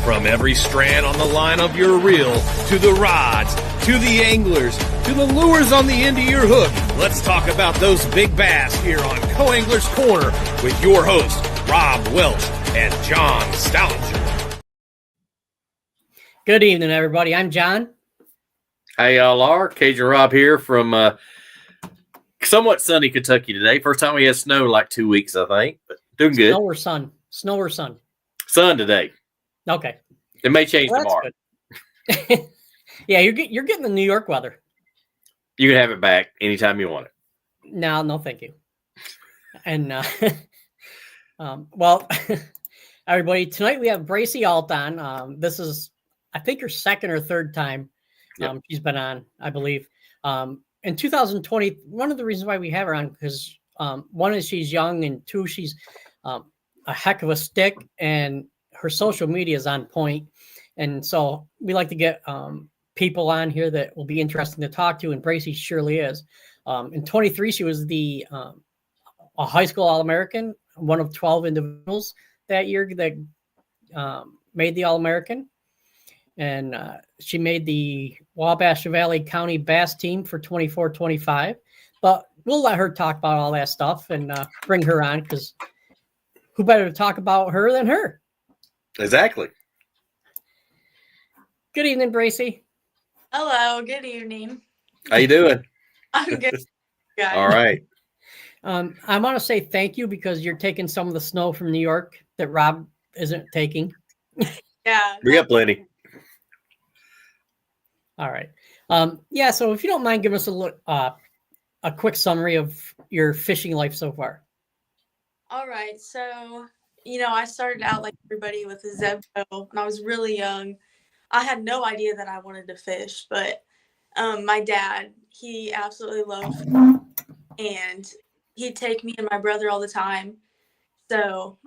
From every strand on the line of your reel, to the rods, to the anglers, to the lures on the end of your hook, let's talk about those big bass here on Co-Angler's Corner with your hosts, Rob Welch and John Stoudinger. Good evening, everybody. I'm John. Hey, y'all are. Cajun Rob here from somewhat sunny Kentucky today. First time we had snow in like 2 weeks, I think, but doing good. Snow or sun? Snow or sun? Sun today. Okay. It may change tomorrow. Yeah, you're getting the New York weather. You can have it back anytime you want it. No, thank you. And well, everybody, tonight we have Braci Ault on. This is, I think, her second or third time she's been on, I believe. In 2020, one of the reasons why we have her on, because one is she's young, and two, she's a heck of a stick, and her social media is on point. And so we like to get people on here that will be interesting to talk to, and Braci surely is. In 23, she was a high school All-American, one of 12 individuals that year that made the All-American. And she made the Wabash Valley County Bass Team for 24-25. But we'll let her talk about all that stuff and bring her on, because who better to talk about her than her? Exactly. Good evening, Braci. Hello, good evening. How you doing? I'm good. Guys. All right. I want to say thank you, because you're taking some of the snow from New York that Rob isn't taking. Yeah. We got plenty. All right. Yeah, so if you don't mind, give us a quick summary of your fishing life so far. All right. So, I started out like everybody with a Zebco when I was really young. I had no idea that I wanted to fish, but my dad, he absolutely loved fishing, and he'd take me and my brother all the time. So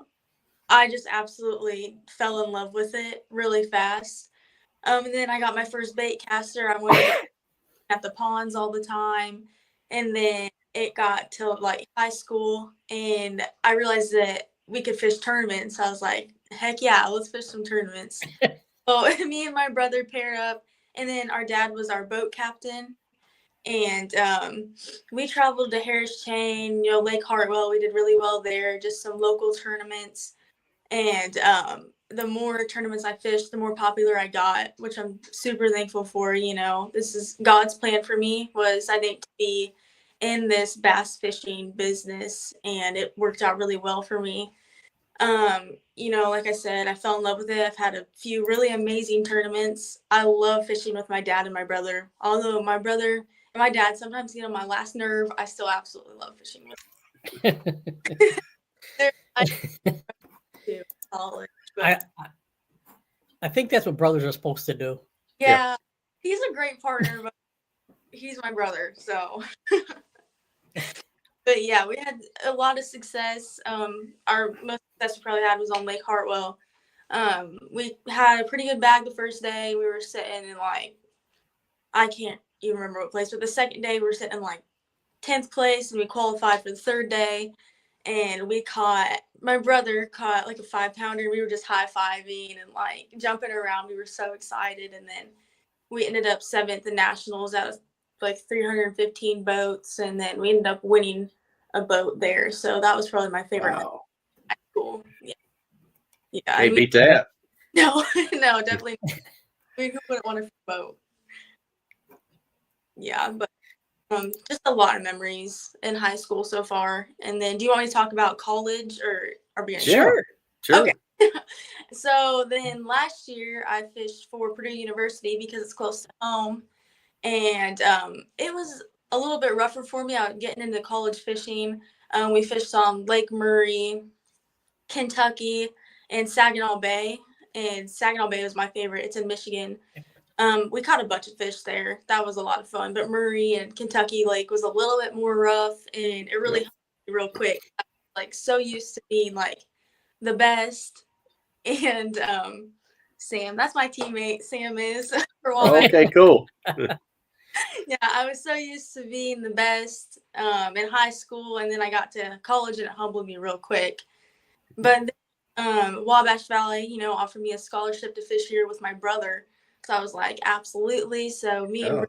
I just absolutely fell in love with it really fast. And then I got my first bait caster. I went at the ponds all the time. And then it got to like high school, and I realized that we could fish tournaments. I was like, heck yeah, let's fish some tournaments. So me and my brother pair up, and then our dad was our boat captain. And we traveled to Harris Chain, Lake Hartwell. We did really well there, just some local tournaments. And the more tournaments I fished, the more popular I got, which I'm super thankful for. This is God's plan for me, was, I think, to be in this bass fishing business, and it worked out really well for me. Like I said, I fell in love with it. I've had a few really amazing tournaments. I love fishing with my dad and my brother. Although my brother and my dad sometimes get on my last nerve, I still absolutely love fishing with them. I think that's what brothers are supposed to do. Yeah. He's a great partner, but he's my brother, so. But yeah, we had a lot of success. Our most success we probably had was on Lake Hartwell. We had a pretty good bag the first day. We were sitting in I can't even remember what place, but the second day we were sitting in 10th place, and we qualified for the third day. And my brother caught a 5-pounder. We were just high-fiving and jumping around. We were so excited. And then we ended up 7th in nationals out of 315 boats. And then we ended up winning a boat there. So that was probably my favorite. Wow. High school. Yeah. Hey, beat that. No, definitely not. Who wouldn't want a boat? Yeah, but just a lot of memories in high school so far. And then, do you want me to talk about college or being Sure. Okay. So then last year I fished for Purdue University because it's close to home. And it was a little bit rougher for me out getting into college fishing. We fished on Lake Murray, Kentucky, and Saginaw Bay. And Saginaw Bay was my favorite. It's in Michigan. We caught a bunch of fish there. That was a lot of fun. But Murray and Kentucky Lake was a little bit more rough, and it really helped me real quick. I was so used to being the best. And Sam, that's my teammate. Sam is for a while. Okay, cool. Yeah, I was so used to being the best in high school, and then I got to college, and it humbled me real quick. But Wabash Valley, offered me a scholarship to fish here with my brother. So I was like, absolutely. So me and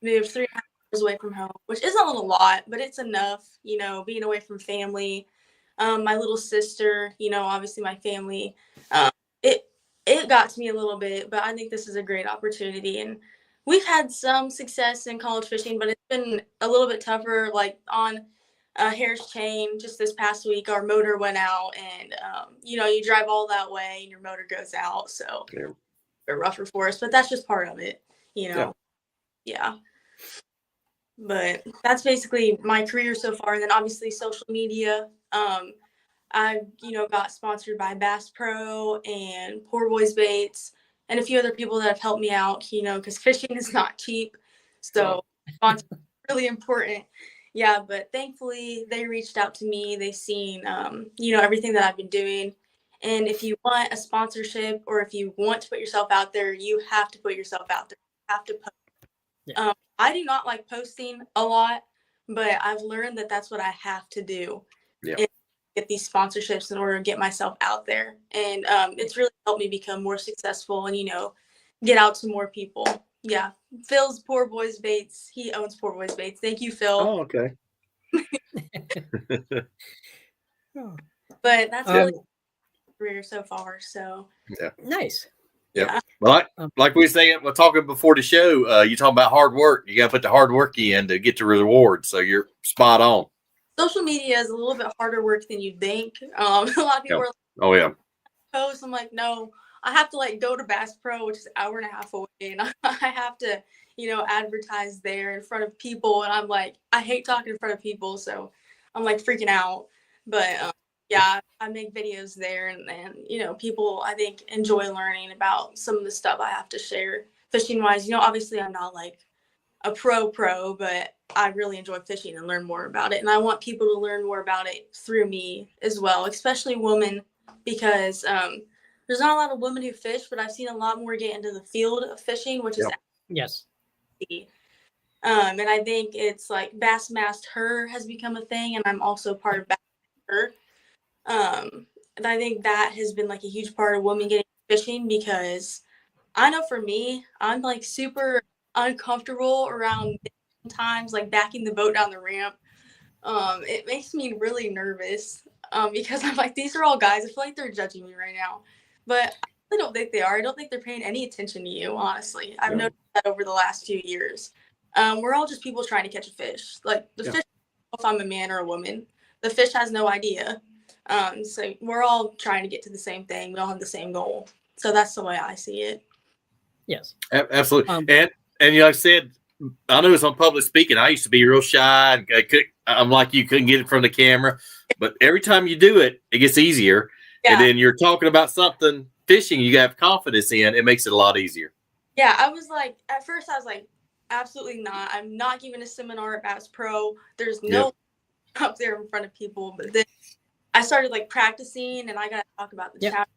moved 3.5 hours away from home, which isn't a lot, but it's enough, being away from family. My little sister, obviously my family, it got to me a little bit, but I think this is a great opportunity. And we've had some success in college fishing, but it's been a little bit tougher. Like on Harris Chain, just this past week, our motor went out, and you drive all that way and your motor goes out, so a rougher for us. But that's just part of it, Yeah. But that's basically my career so far. And then obviously social media. I, got sponsored by Bass Pro and Poor Boys Baits and a few other people that have helped me out, because fishing is not cheap. So sponsors are really important. Yeah, but thankfully they reached out to me. They seen, everything that I've been doing. And if you want a sponsorship or if you want to put yourself out there, you have to put yourself out there. You have to post. Yeah. I do not like posting a lot, but I've learned that that's what I have to do. Yeah. Get these sponsorships in order to get myself out there. And it's really helped me become more successful and, get out to more people. Yeah. Phil's Poor Boys Baits. He owns Poor Boys Baits. Thank you, Phil. Oh, okay. But that's really career so far. So yeah. Nice. Yeah. Well, like we say, we're talking before the show, you talking about hard work. You got to put the hard work in to get the reward. So you're spot on. Social media is a little bit harder work than you think. A lot of people are like, oh yeah, post. I'm like, no, I have to go to Bass Pro, which is an hour and a half away, and I have to, advertise there in front of people. And I'm like, I hate talking in front of people, so I'm like freaking out. But yeah, I make videos there, and people I think enjoy learning about some of the stuff I have to share fishing wise. Obviously I'm not like a pro, but I really enjoy fishing and learn more about it. And I want people to learn more about it through me as well, especially women, because there's not a lot of women who fish, but I've seen a lot more get into the field of fishing, which is yes. And I think it's like Bassmast Her has become a thing, and I'm also part of Bassmast Her. And I think that has been like a huge part of women getting fishing, because I know for me, I'm like super uncomfortable around times, like backing the boat down the ramp. It makes me really nervous because I'm like, these are all guys. I feel like they're judging me right now, but I really don't think they are. I don't think they're paying any attention to you, honestly. I've noticed that over the last few years. We're all just people trying to catch a fish. Like the fish, if I'm a man or a woman, the fish has no idea. So we're all trying to get to the same thing. We all have the same goal. So that's the way I see it. Yes, absolutely. And like I said, I know it's on public speaking. I used to be real shy. And I'm like you, couldn't get it from the camera. But every time you do it, it gets easier. Yeah. And then you're talking about something fishing you have confidence in. It makes it a lot easier. Yeah, I was like, at first I was like, absolutely not. I'm not giving a seminar at Bass Pro. There's no up there in front of people. But then I started like practicing, and I got to talk about the challenge.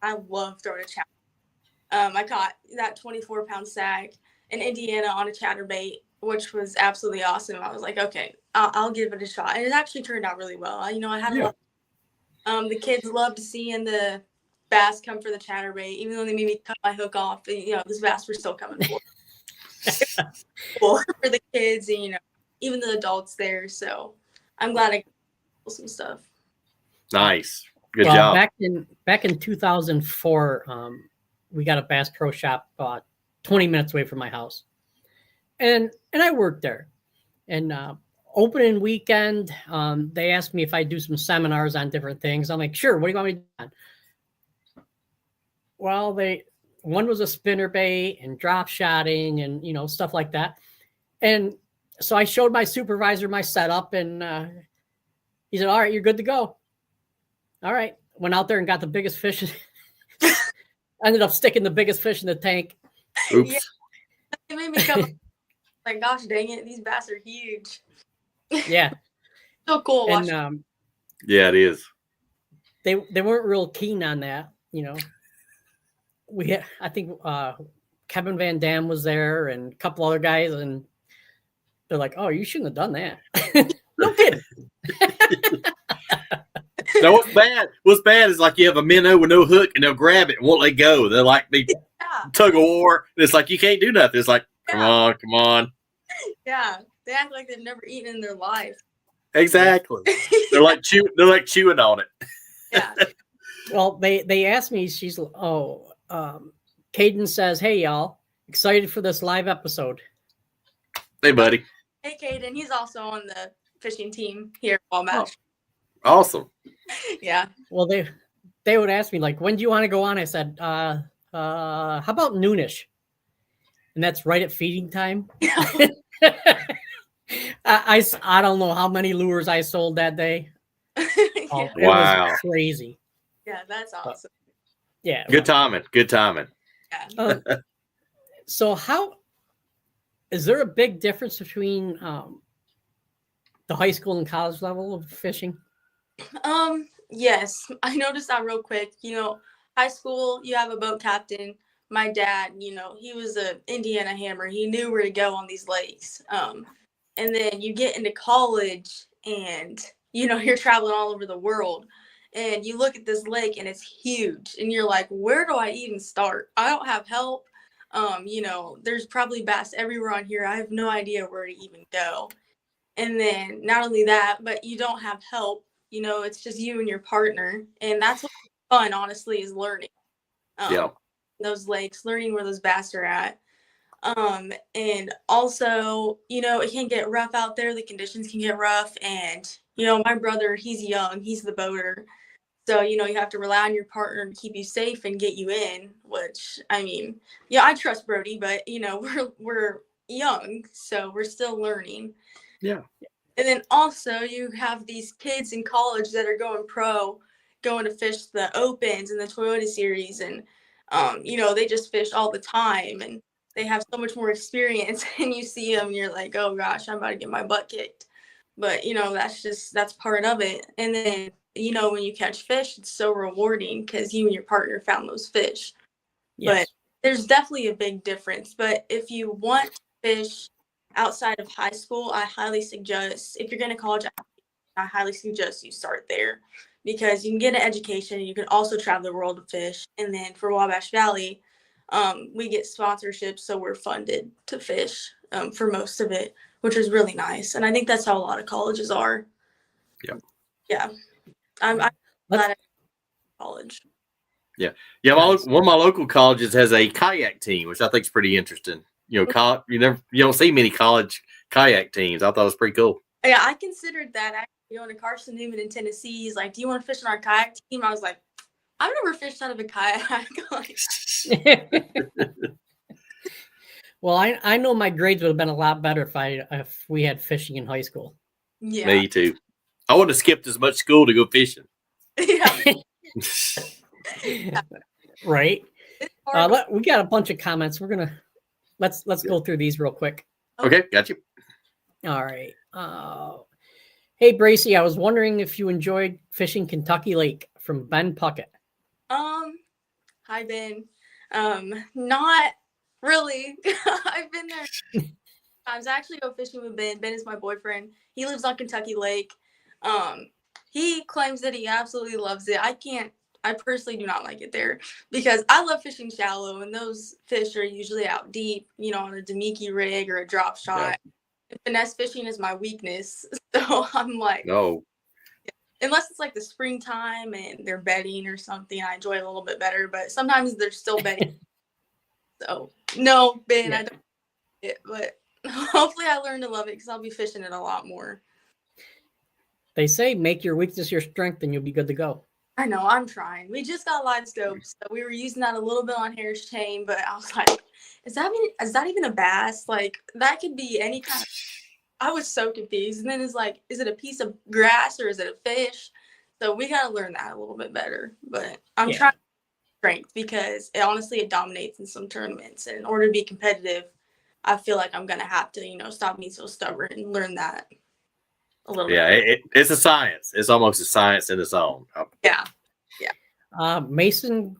I love throwing a challenge. I caught that 24-pound sag in Indiana on a chatterbait, which was absolutely awesome. I was like, okay, I'll give it a shot. And it actually turned out really well. I had a lot of, the kids loved seeing the bass come for the chatterbait, even though they made me cut my hook off. This bass were still coming for for the kids and, even the adults there. So I'm glad I got some stuff. Nice. Good job. Back in 2004, we got a Bass Pro Shop 20 minutes away from my house. And I worked there. And opening weekend, they asked me if I do some seminars on different things. I'm like, sure, what do you want me to do? Well, one was a spinnerbait and drop shotting and stuff like that. And so I showed my supervisor my setup, and he said, all right, you're good to go. All right. Went out there and got the biggest fish. Ended up sticking the biggest fish in the tank. Oops. Yeah. It made me come like, gosh dang it, these bass are huge. Yeah. So cool. And yeah, it is. They weren't real keen on that, I think Kevin Van Dam was there and a couple other guys, and they're like, oh, you shouldn't have done that. No kidding. Now, what's bad? What's bad is like you have a minnow with no hook, and they'll grab it and won't let go. They're like they tug of war. And it's like you can't do nothing. It's like, come on. Yeah, they act like they've never eaten in their life. Exactly. They're like chewing on it. Yeah. Well, they asked me. Caden says, "Hey y'all, excited for this live episode." Hey, buddy. Hey, Caden. He's also on the fishing team here at Wabash. Oh, awesome. Yeah. Well, they would ask me like, "When do you want to go on?" I said, "How about noonish?" And that's right at feeding time. I don't know how many lures I sold that day. Yeah. It was crazy. Yeah, that's awesome. Yeah. Good timing. Yeah. So is there a big difference between the high school and college level of fishing? Yes, I noticed that real quick. High school, you have a boat captain. My dad, he was a Indiana hammer. He knew where to go on these lakes. And then you get into college and, you're traveling all over the world and you look at this lake and it's huge and you're like, where do I even start? I don't have help. There's probably bass everywhere on here. I have no idea where to even go. And then not only that, but you don't have help. It's just you and your partner. And that's what's fun, honestly, is learning. Those lakes, learning where those bass are at. And also, it can get rough out there. The conditions can get rough. And, my brother, he's young. He's the boater. So, you have to rely on your partner to keep you safe and get you in, which, I trust Brody, but, we're young, so we're still learning. Yeah. And then also you have these kids in college that are going pro, going to fish the Opens and the Toyota Series. And, they just fish all the time and they have so much more experience. And you see them and you're like, oh, gosh, I'm about to get my butt kicked. But, that's part of it. And then, when you catch fish, it's so rewarding because you and your partner found those fish. Yes. But there's definitely a big difference. But if you want to fish outside of high school, I highly suggest, if you're going to college, I highly suggest you start there because you can get an education. You can also travel the world to fish. And then for Wabash Valley, we get sponsorships, so we're funded to fish for most of it, which is really nice. And I think that's how a lot of colleges are. Yeah. Yeah. I'm glad I college. Yeah. Yeah. One of my local colleges has a kayak team, which I think is pretty interesting. You don't see many college kayak teams. I thought it was pretty cool. Yeah, I considered that actually going to Carson Newman in Tennessee. He's like, do you want to fish on our kayak team? I was like, I've never fished out of a kayak. Well, I know my grades would have been a lot better if we had fishing in high school. Yeah. Me too. I would have skipped as much school to go fishing. Yeah. Right. We got a bunch of comments. We're gonna let's go through these real quick. Okay, got you. All right. Hey Braci, I was wondering if you enjoyed fishing Kentucky Lake, from Ben Puckett. Hi Ben. Not really. I've been there. I was actually go fishing with Ben. Ben is my boyfriend. He lives on Kentucky Lake. He claims that he absolutely loves it. I personally do not like it there because I love fishing shallow and those fish are usually out deep, on a Demiki rig or a drop shot. Yeah. Finesse fishing is my weakness. So I'm like, no. Unless it's like the springtime and they're bedding or something, I enjoy it a little bit better, but sometimes they're still bedding. So no, Ben, I don't like it, but hopefully I learn to love it because I'll be fishing it a lot more. They say make your weakness your strength and you'll be good to go. I know, I'm trying. We just got live scopes, so we were using that a little bit on Harris chain, but I was like, is that even a bass? Like, that could be any kind of... I was so confused. And then it's like, is it a piece of grass or is it a fish? So we got to learn that a little bit better. But I'm trying to strength because it dominates in some tournaments. And in order to be competitive, I feel like I'm going to have to, stop being so stubborn and learn that a little bit. Yeah, it's a science. It's almost a science in its own. Yeah. Mason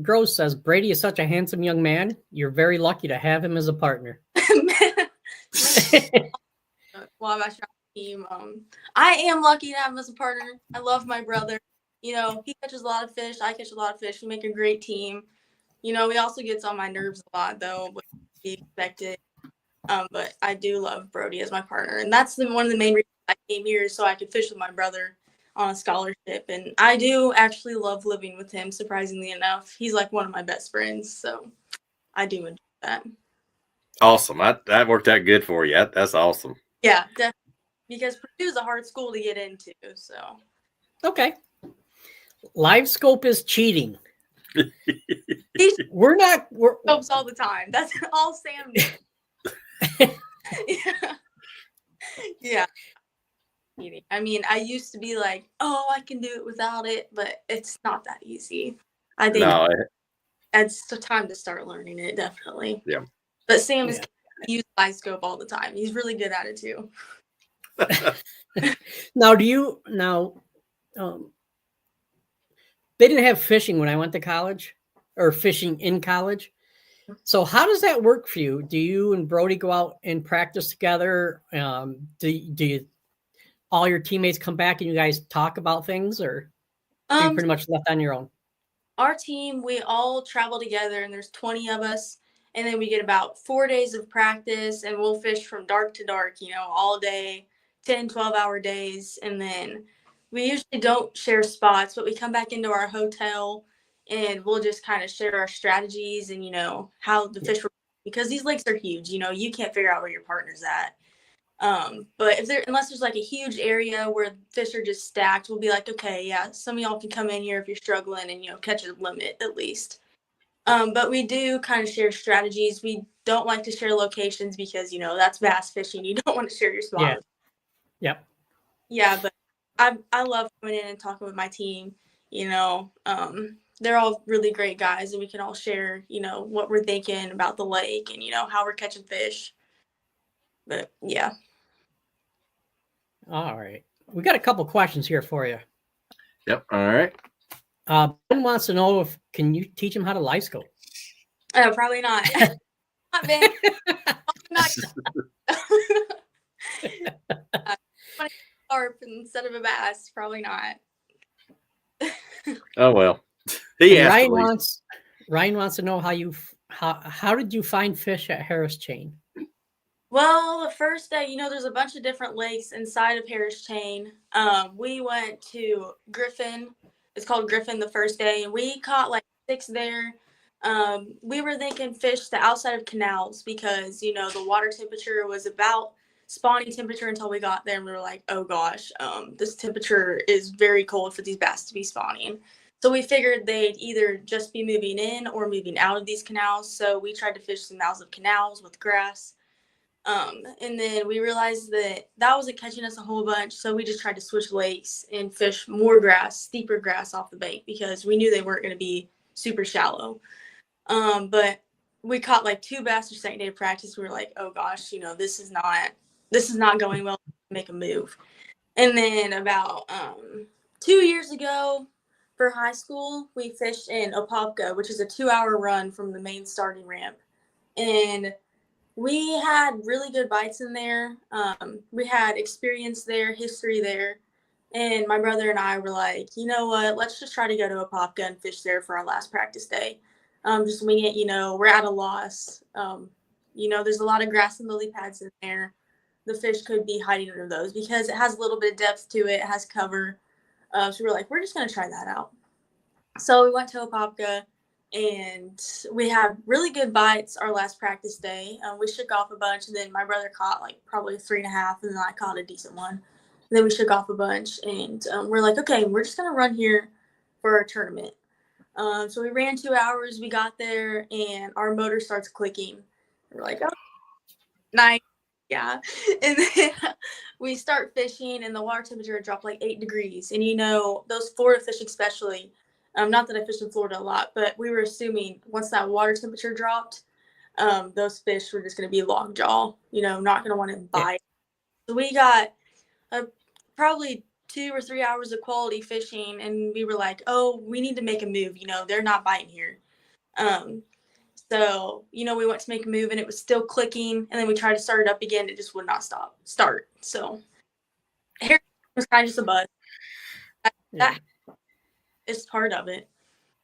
Gross says, Brady is such a handsome young man. You're very lucky to have him as a partner. Well, team. I am lucky to have him as a partner. I love my brother. You know, he catches a lot of fish. I catch a lot of fish. We make a great team. You know, he also gets on my nerves a lot, though, but be expected. But I do love Brody as my partner, and that's one of the main reasons I came here, is so I could fish with my brother on a scholarship. And I do actually love living with him, surprisingly enough. He's like one of my best friends, so I do enjoy that. Awesome. That worked out good for you. That's awesome. Yeah, definitely. Because Purdue's a hard school to get into, so. Okay. Live scope is cheating. We're Scopes all the time. That's all Sam does. Yeah. I mean, I used to be like, oh, I can do it without it, but it's not that easy. I think it's the time to start learning it, definitely. Yeah. But Sam is use live scope all the time. He's really good at it too. Now, they didn't have fishing when I went to college, or fishing in college. So how does that work for you? Do you and Brody go out and practice together? Do you, all your teammates come back and you guys talk about things, or are you pretty much left on your own? Our team, we all travel together, and there's 20 of us. And then we get about 4 days of practice, and we'll fish from dark to dark, you know, all day, 10, 12-hour days. And then we usually don't share spots, but we come back into our hotel and we'll just kind of share our strategies and, you know, how the fish were, because these lakes are huge, you know, you can't figure out where your partner's at. But unless there's like a huge area where fish are just stacked, we'll be like, okay, yeah, some of y'all can come in here if you're struggling and, you know, catch a limit at least. But we do kind of share strategies. We don't like to share locations because, you know, that's bass fishing. You don't want to share your spot. Yeah. Yep. Yeah, but I love coming in and talking with my team. You know, they're all really great guys, and we can all share, you know, what we're thinking about the lake and, you know, how we're catching fish. But yeah. All right. We got a couple questions here for you. Yep. All right. Ben wants to know can you teach him how to live scope? Probably not. Not Ben. Not. Carp instead of a bass, probably not. Oh well. Ryan wants to know how did you find fish at Harris Chain? Well, the first day, you know, there's a bunch of different lakes inside of Harris Chain. We went to Griffin. It's called Griffin the first day, and we caught like 6 there. We were thinking fish the outside of canals because, you know, the water temperature was about spawning temperature until we got there, and we were like, oh gosh, this temperature is very cold for these bass to be spawning. So we figured they'd either just be moving in or moving out of these canals. So we tried to fish the mouths of canals with grass. And then we realized that wasn't catching us a whole bunch. So we just tried to switch lakes and fish more grass, steeper grass off the bank, because we knew they weren't going to be super shallow. But we caught like 2 bass the second day of practice. We were like, oh gosh, you know, this is not going well. Make a move. And then about 2 years ago for high school, we fished in Apopka, which is a 2-hour run from the main starting ramp. And we had really good bites in there. We had experience there, history there. And my brother and I were like, you know what, let's just try to go to Apopka and fish there for our last practice day. Just wing it, you know, we're at a loss. You know, there's a lot of grass and lily pads in there. The fish could be hiding under those because it has a little bit of depth to it. It has cover. So we were like, we're just going to try that out. So we went to Apopka, and we had really good bites our last practice day. We shook off a bunch, and then my brother caught like probably 3.5, and then I caught a decent one. And then we shook off a bunch, and we're like, okay, we're just going to run here for our tournament. So we ran 2 hours. We got there, and our motor starts clicking. We're like, oh, nice. Yeah. And then we start fishing, and the water temperature dropped like 8 degrees. And, you know, those Florida fish especially, not that I fished in Florida a lot, but we were assuming once that water temperature dropped, those fish were just going to be lockjaw, you know, not going to want to bite. Yeah. So we got probably 2 or 3 hours of quality fishing, and we were like, oh, we need to make a move. You know, they're not biting here. So, you know, we went to make a move, and it was still clicking, and then we tried to start it up again. It just would not start. So Hair was kind of just a buzz. Yeah. That is part of it.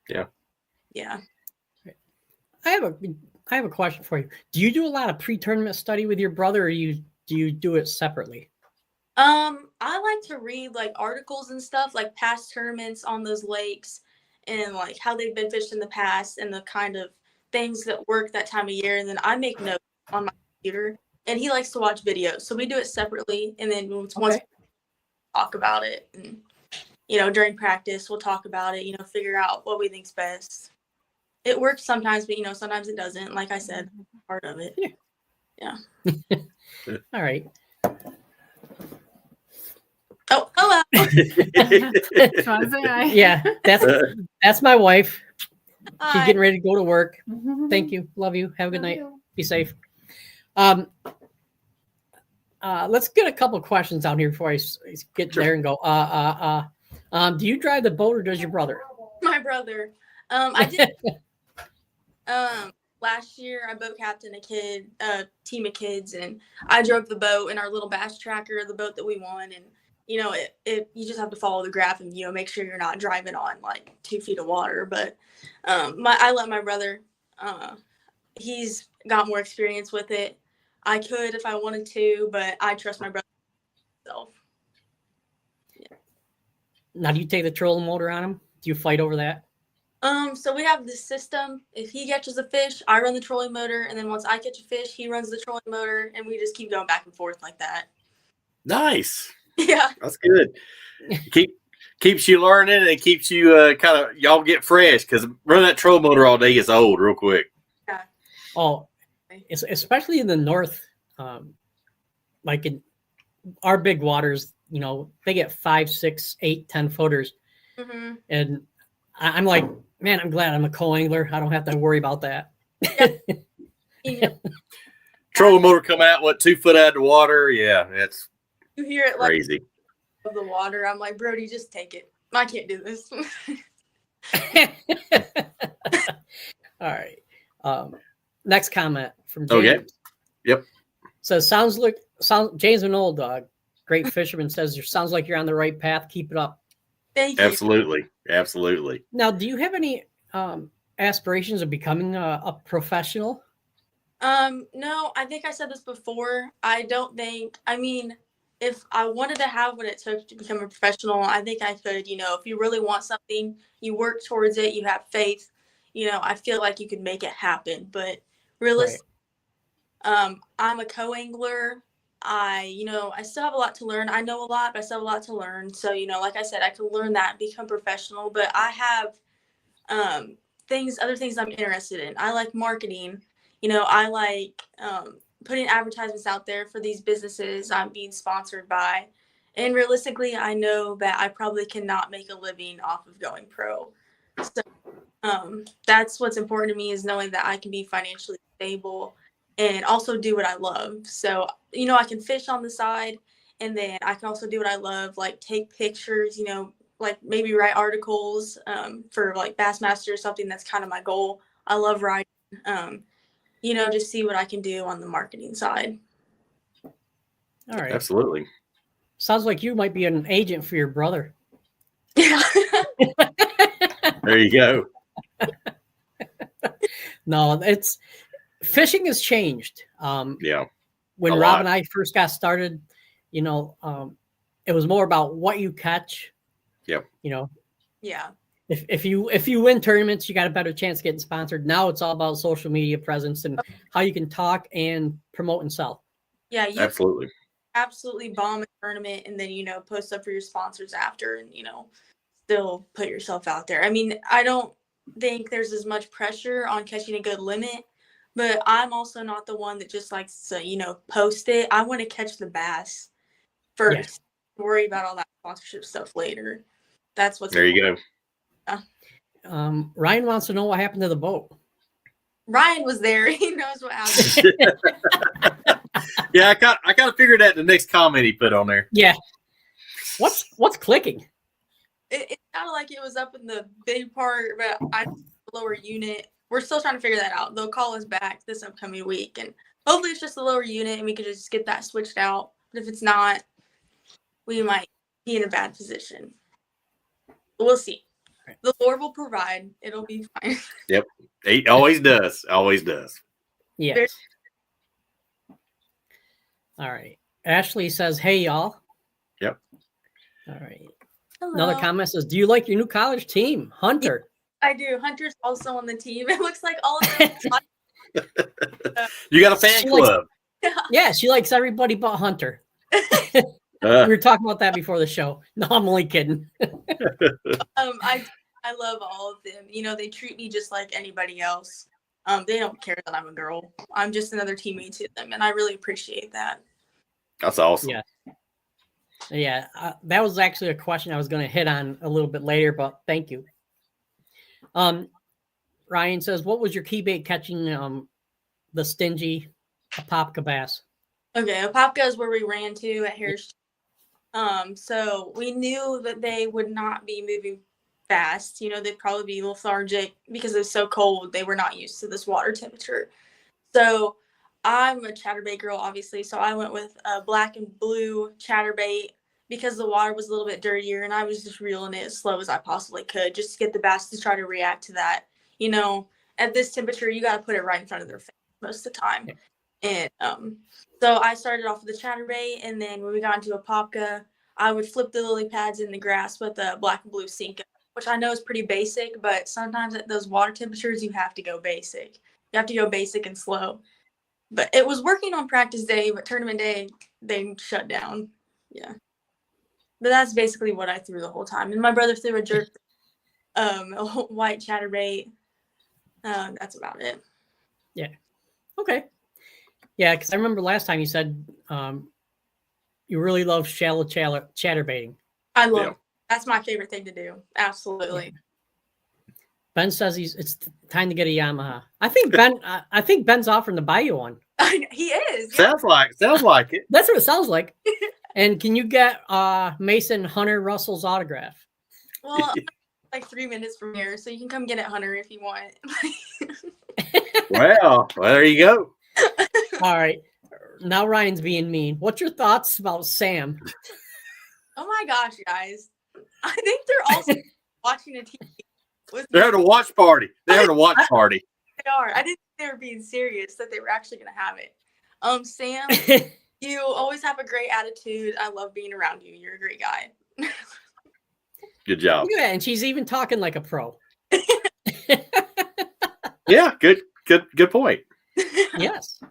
Yeah. Yeah. I have a question for you. Do you do a lot of pre-tournament study with your brother, or do you do it separately? I like to read like articles and stuff, like past tournaments on those lakes and like how they've been fished in the past and the kind of things that work that time of year. And then I make notes on my computer, and he likes to watch videos. So we do it separately, and then once we talk about it, and during practice we'll talk about it, figure out what we think's best. It works sometimes, but sometimes it doesn't. Like I said, part of it. Yeah. All right. Oh, hello. Yeah, that's my wife. Hi. She's getting ready to go to work. Thank you. Love you. Have a good night. Be safe. Let's get a couple of questions out here before I get there and go. Do you drive the boat, or does your brother? My brother. I did. Last year I boat captained a team of kids, and I drove the boat in our little bass tracker, the boat that we won. And you just have to follow the graph and make sure you're not driving on like 2 feet of water. But I let my brother. He's got more experience with it. I could if I wanted to, but I trust my brother himself. Yeah. Now, do you take the trolling motor on him? Do you fight over that? So we have this system. If he catches a fish, I run the trolling motor, and then once I catch a fish, he runs the trolling motor, and we just keep going back and forth like that. Nice. Yeah. That's good. Keeps you learning, and it keeps you kind of y'all get fresh, because running that trolling motor all day gets old real quick. Yeah. Oh, especially in the north, like in our big waters, they get 5, 6, 8, 10 footers, and I'm like, man, I'm glad I'm a co-angler. I don't have to worry about that. Yeah. Trolling motor come out 2 foot out of the water. Yeah, that's you hear it crazy. Like of the water. I'm like, Brody, just take it. I can't do this. All right. Next comment from James. Okay. Yep. So James an old dog, great fisherman, says sounds like you're on the right path. Keep it up. Thank you. Absolutely. Now, do you have any aspirations of becoming a professional? No, I think I said this before. If I wanted to have what it took to become a professional, I think I could. If you really want something, you work towards it, you have faith, I feel like you could make it happen. But realistically, I'm a co-angler. I still have a lot to learn. I know a lot, but I still have a lot to learn. So, like I said, I could learn that and become professional. But I have other things I'm interested in. I like marketing. I like putting advertisements out there for these businesses I'm being sponsored by. And realistically, I know that I probably cannot make a living off of going pro. So that's what's important to me, is knowing that I can be financially stable and also do what I love. So, I can fish on the side, and then I can also do what I love, like take pictures, like maybe write articles for like Bassmaster or something. That's kind of my goal. I love writing, just see what I can do on the marketing side. All right. Absolutely. Sounds like you might be an agent for your brother. Yeah. There you go. No, fishing has changed. Yeah. When Rob and I first got started, it was more about what you catch. Yep. Yeah. If you win tournaments, you got a better chance of getting sponsored. Now it's all about social media presence and how you can talk and promote and sell. Yeah, you absolutely bomb a tournament, and then post up for your sponsors after, and still put yourself out there. I mean, I don't think there's as much pressure on catching a good limit, but I'm also not the one that just likes to post it. I want to catch the bass first. Yeah. Worry about all that sponsorship stuff later. That's what's there. You go. Ryan wants to know what happened to the boat. Ryan was there. He knows what happened. Yeah, I kind of figured that in the next comment he put on there. Yeah. What's clicking? It sounded like it was up in the big part, but the lower unit. We're still trying to figure that out. They'll call us back this upcoming week, and hopefully it's just the lower unit, and we can just get that switched out. But if it's not, we might be in a bad position. We'll see. The Lord will provide. It'll be fine. Yep. He always does. Always does. Yes. All right. Ashley says, "Hey, y'all." Yep. All right. Hello. Another comment says, "Do you like your new college team, Hunter?" I do. Hunter's also on the team. It looks like all of them. You got a fan club. Yeah, she likes everybody but Hunter. We were talking about that before the show. No, I'm only kidding. I love all of them. You know, they treat me just like anybody else. They don't care that I'm a girl. I'm just another teammate to them, and I really appreciate that. That's awesome. Yeah. Yeah, that was actually a question I was going to hit on a little bit later, but thank you. Ryan says, "What was your key bait catching the stingy Apopka bass?" Okay, Apopka is where we ran to at Harris. So we knew that they would not be moving fast. You know, they'd probably be lethargic because it was so cold. They were not used to this water temperature. So I'm a chatterbait girl, obviously. So I went with a black and blue chatterbait because the water was a little bit dirtier, and I was just reeling it as slow as I possibly could just to get the bass to try to react to that. You know, at this temperature, you got to put it right in front of their face most of the time. And so I started off with the chatterbait, and then when we got into Apopka, I would flip the lily pads in the grass with a black and blue Cinco, which I know is pretty basic, but sometimes at those water temperatures, you have to go basic. You have to go basic and slow. But it was working on practice day, but tournament day, they shut down. Yeah. But that's basically what I threw the whole time. And my brother threw a jerk, a white chatterbait. That's about it. Yeah. Okay. Yeah, because I remember last time you said you really love shallow chatterbaiting. I love it. That's my favorite thing to do. Absolutely. Yeah. Ben says it's time to get a Yamaha. I think Ben's offering to buy you one. He is. Sounds like it. That's what it sounds like. And can you get Mason Hunter Russell's autograph? Well, like 3 minutes from here, so you can come get it, Hunter, if you want. Well, there you go. All right. Now Ryan's being mean. What's your thoughts about Sam? Oh my gosh, guys. I think they're also watching a TV. They're having a watch party. They are. I didn't think they were being serious, that they were actually going to have it. Sam, you always have a great attitude. I love being around you. You're a great guy. Good job. Yeah, and she's even talking like a pro. Yeah, good point. Yes.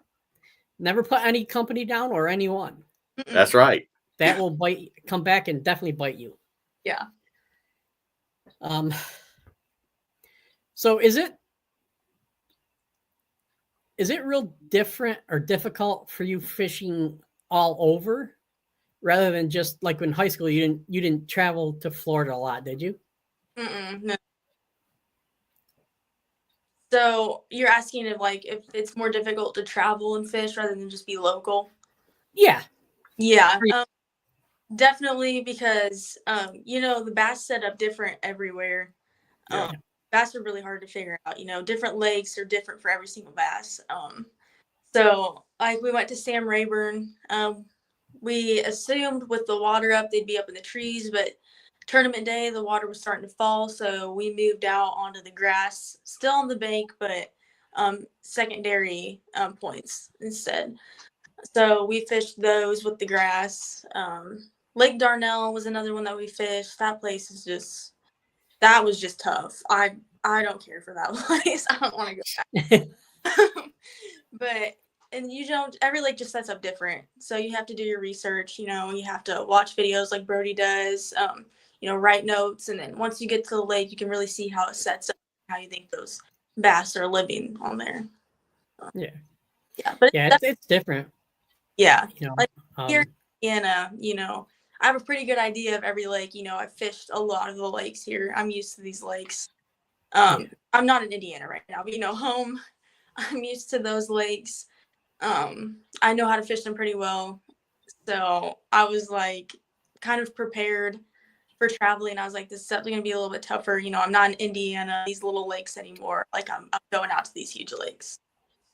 Never put any company down or anyone. That's right. That will come back and definitely bite you. Yeah. So is it real different or difficult for you fishing all over rather than just like in high school you didn't travel to Florida a lot, did you? No. So you're asking if it's more difficult to travel and fish rather than just be local? Yeah. Yeah. Definitely, because the bass set up different everywhere. Yeah. Bass are really hard to figure out. Different lakes are different for every single bass. So like we went to Sam Rayburn. We assumed with the water up they'd be up in the trees, but tournament day the water was starting to fall, so we moved out onto the grass, still on the bank, but secondary points instead. So we fished those with the grass. Lake Darnell was another one that we fished. That place is that was just tough. I don't care for that place. I don't want to go back. But every lake just sets up different. So you have to do your research, you have to watch videos like Brody does, write notes. And then once you get to the lake, you can really see how it sets up, how you think those bass are living on there. Yeah. Yeah. But it's different. Yeah. Like here in I have a pretty good idea of every lake. I've fished a lot of the lakes here. I'm used to these lakes. I'm not in Indiana right now, but home, I'm used to those lakes. I know how to fish them pretty well. So I was kind of prepared for traveling. I was like, this is definitely going to be a little bit tougher. I'm not in Indiana, these little lakes anymore. I'm going out to these huge lakes.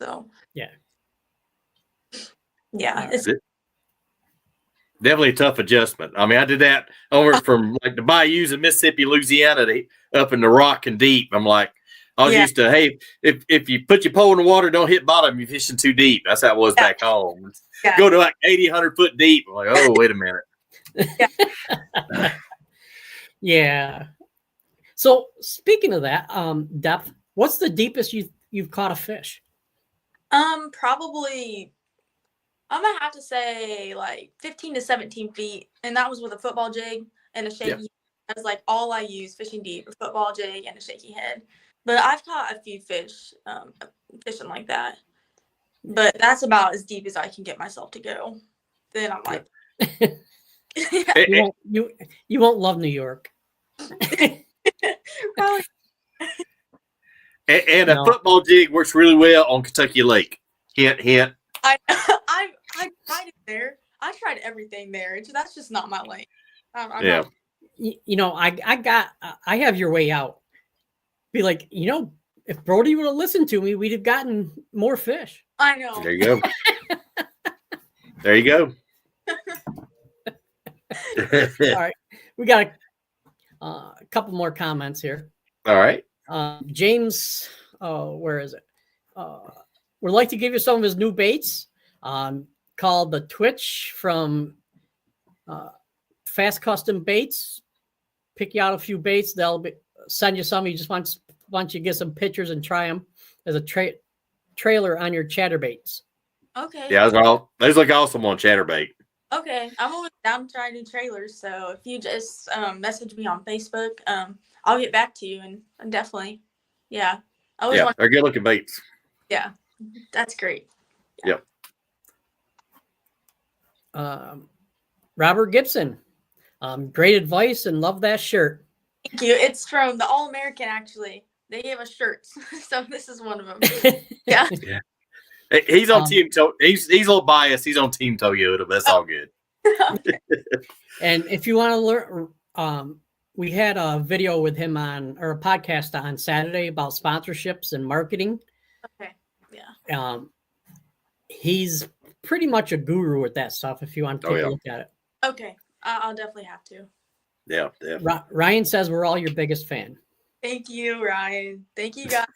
So, yeah. Definitely a tough adjustment. I mean, I did that over from like the bayous in Mississippi, Louisiana, up in the rock and deep. I'm like, I was used to, hey, if you put your pole in the water, don't hit bottom, you're fishing too deep. That's how it was back home. Go to like 80, 100 foot deep. I'm like, oh, wait a minute. Yeah. So speaking of that, depth, what's the deepest you've caught a fish? Probably, I'm gonna have to say like 15 to 17 feet, and that was with a football jig and a shaky. That's like all I use fishing deep: a football jig and a shaky head. But I've caught a few fish fishing like that. But that's about as deep as I can get myself to go. Then I'm like, you won't love New York. Probably. And a football jig works really well on Kentucky Lake. Hint, hint. I tried it there. I tried everything there. That's just not my lane. I have your way out. Be like, if Brody would have listened to me, we'd have gotten more fish. I know. There you go. There you go. All right. We got a couple more comments here. All right. James, where is it? Would like to give you some of his new baits called the Twitch from Fast Custom Baits. Pick you out a few baits. They'll send you some. He just wants you to get some pictures and try them as a trailer on your chatterbaits. Okay. Yeah, those look awesome on chatterbait. Okay. I'm always down to try new trailers. So if you just message me on Facebook, I'll get back to you and definitely, yeah. They're good looking baits. Yeah, that's great. Yeah. Yep. Robert Gibson, great advice and love that shirt. Thank you. It's from the All American, actually. They gave us shirts, so this is one of them. Yeah. He's on team. He's a little biased. He's on Team Toyota, but that's all good. Okay. And if you want to learn, we had a video with him or a podcast on Saturday about sponsorships and marketing. Okay. Yeah. He's pretty much a guru with that stuff. If you want to take a look at it. Okay. I'll definitely have to. Yeah. Ryan says we're all your biggest fan. Thank you, Ryan. Thank you, guys.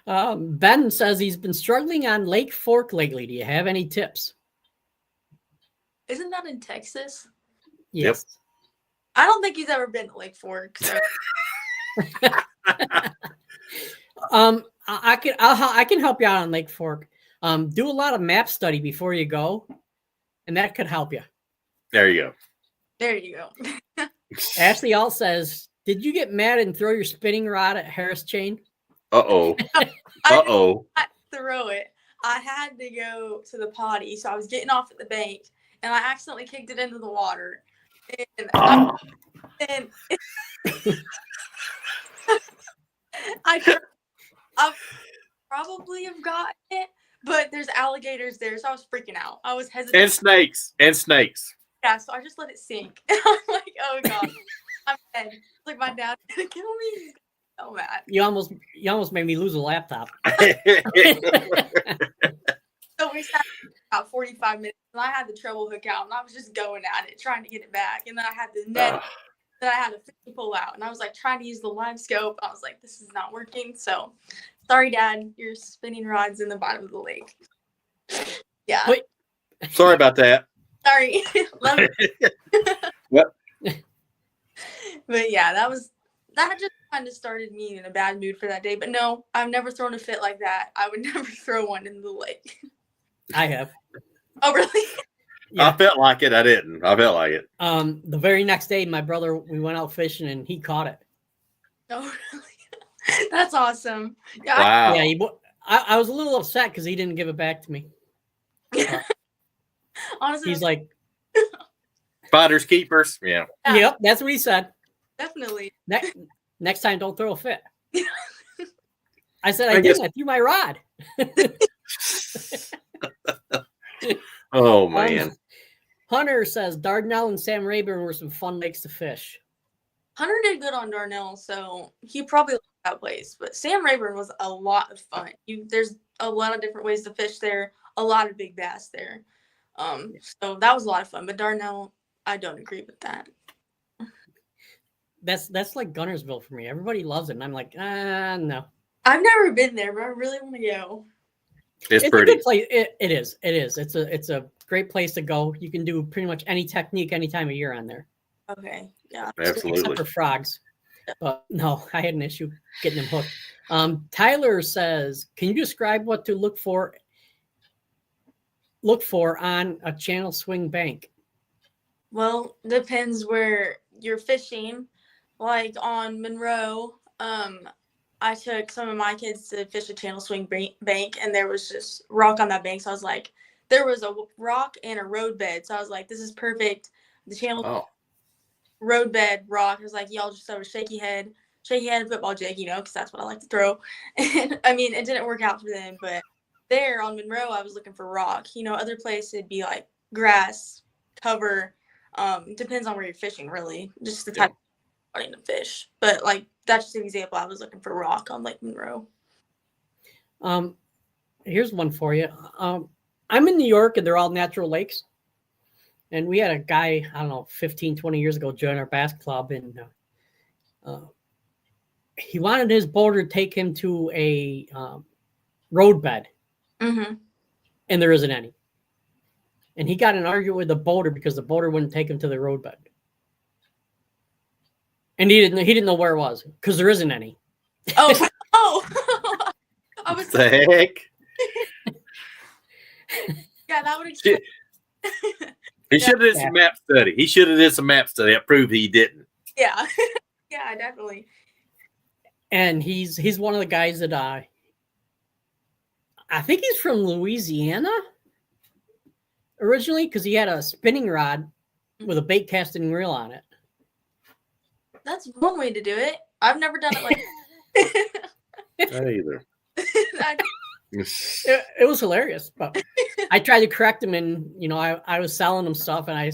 Ben says he's been struggling on Lake Fork lately. Do you have any tips? Isn't that in Texas? Yes. Yep. I don't think he's ever been to Lake Fork. So. I can help you out on Lake Fork. Do a lot of map study before you go, and that could help you. There you go. There you go. Ashley Ault says, did you get mad and throw your spinning rod at Harris Chain? Uh-oh. I did not throw it. I had to go to the potty, so I was getting off at the bank, and I accidentally kicked it into the water. And I probably have gotten it, but there's alligators there, so I was freaking out. I was hesitant. And snakes. Yeah, so I just let it sink. And I'm like, oh god, I'm dead. It's like my dad's gonna kill me. He's so mad. You almost made me lose a laptop. So we sat about 45 minutes, and I had the treble hook out, and I was just going at it, trying to get it back. And then I had the net that I had to pull out, and I was like trying to use the live scope. I was like, this is not working. So sorry, Dad, your spinning rod's in the bottom of the lake. Yeah. Wait. Sorry about that. Sorry. Love it. Yep. But yeah, that just kind of started me in a bad mood for that day. But no, I've never thrown a fit like that. I would never throw one in the lake. I have. Oh, really? Yeah. I felt like it. I didn't. I felt like it. The very next day, my brother, we went out fishing and he caught it. Oh, really? That's awesome. Yeah. Wow. Yeah. I was a little upset because he didn't give it back to me. Honestly, he's like, finders keepers. Yeah. Yep, that's what he said. Definitely. Next time, don't throw a fit. I said I didn't. I threw my rod. Oh man. Hunter says Dardanelle and Sam Rayburn were some fun lakes to fish. Hunter did good on Dardanelle, so he probably liked that place. But Sam Rayburn was a lot of fun. There's a lot of different ways to fish there. A lot of big bass there. So that was a lot of fun. But Darnell, I don't agree with that. That's like Gunnersville for me. Everybody loves it, and I'm like, no. I've never been there, but I really want to go. It's a pretty. good place. It is. It's a great place to go. You can do pretty much any technique any time of year on there. Okay. Yeah. Absolutely. Except for frogs. But no, I had an issue getting them hooked. Tyler says, can you describe what to look for on a channel swing bank? Well, depends where you're fishing. Like on Monroe, I took some of my kids to fish a channel swing bank, and there was just rock on that bank. So I was like, there was a rock and a road bed. So I was like, this is perfect. The channel road bed rock. I was like, y'all just throw a shaky head football jig, because that's what I like to throw. And I mean, it didn't work out for them, but there on Monroe, I was looking for rock. Other places it'd be like grass, cover. Depends on where you're fishing, really. Just the type of wanting to fish. But like that's just an example. I was looking for rock on Lake Monroe. Here's one for you. I'm in New York, and they're all natural lakes. And we had a guy, I don't know, 15, 20 years ago join our bass club, and he wanted his boater to take him to a road bed, and there isn't any. And he got in an argument with the boater because the boater wouldn't take him to the road bed. And he didn't know where it was because there isn't any. Oh. I was the heck? Yeah, that would explain. He should have did some map study. He should have did some map study. That proved he didn't. Yeah. Yeah, definitely. And he's one of the guys that I think he's from Louisiana originally, because he had a spinning rod with a bait casting reel on it. That's one way to do it. I've never done it like Not either. It was hilarious, but I tried to correct him, and I was selling him stuff, and I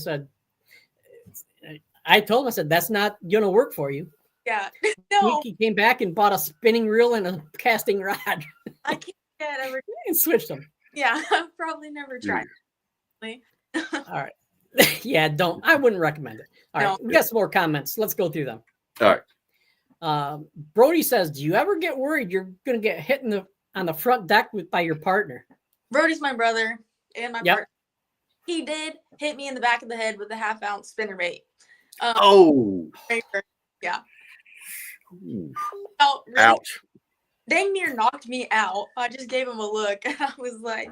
told him, I said, that's not gonna work for you. Yeah. No. He came back and bought a spinning reel and a casting rod. I can't ever and switched them. Yeah, I've probably never tried. All right. Yeah, I wouldn't recommend it. All right, we got some more comments. Let's go through them. All right. Brody says, do you ever get worried you're gonna get hit on the front deck by your partner? Brody's my brother and my partner. He did hit me in the back of the head with a 1/2 ounce spinnerbait. Yeah. Oh, really, ouch. Dang near knocked me out. I just gave him a look, and I was like,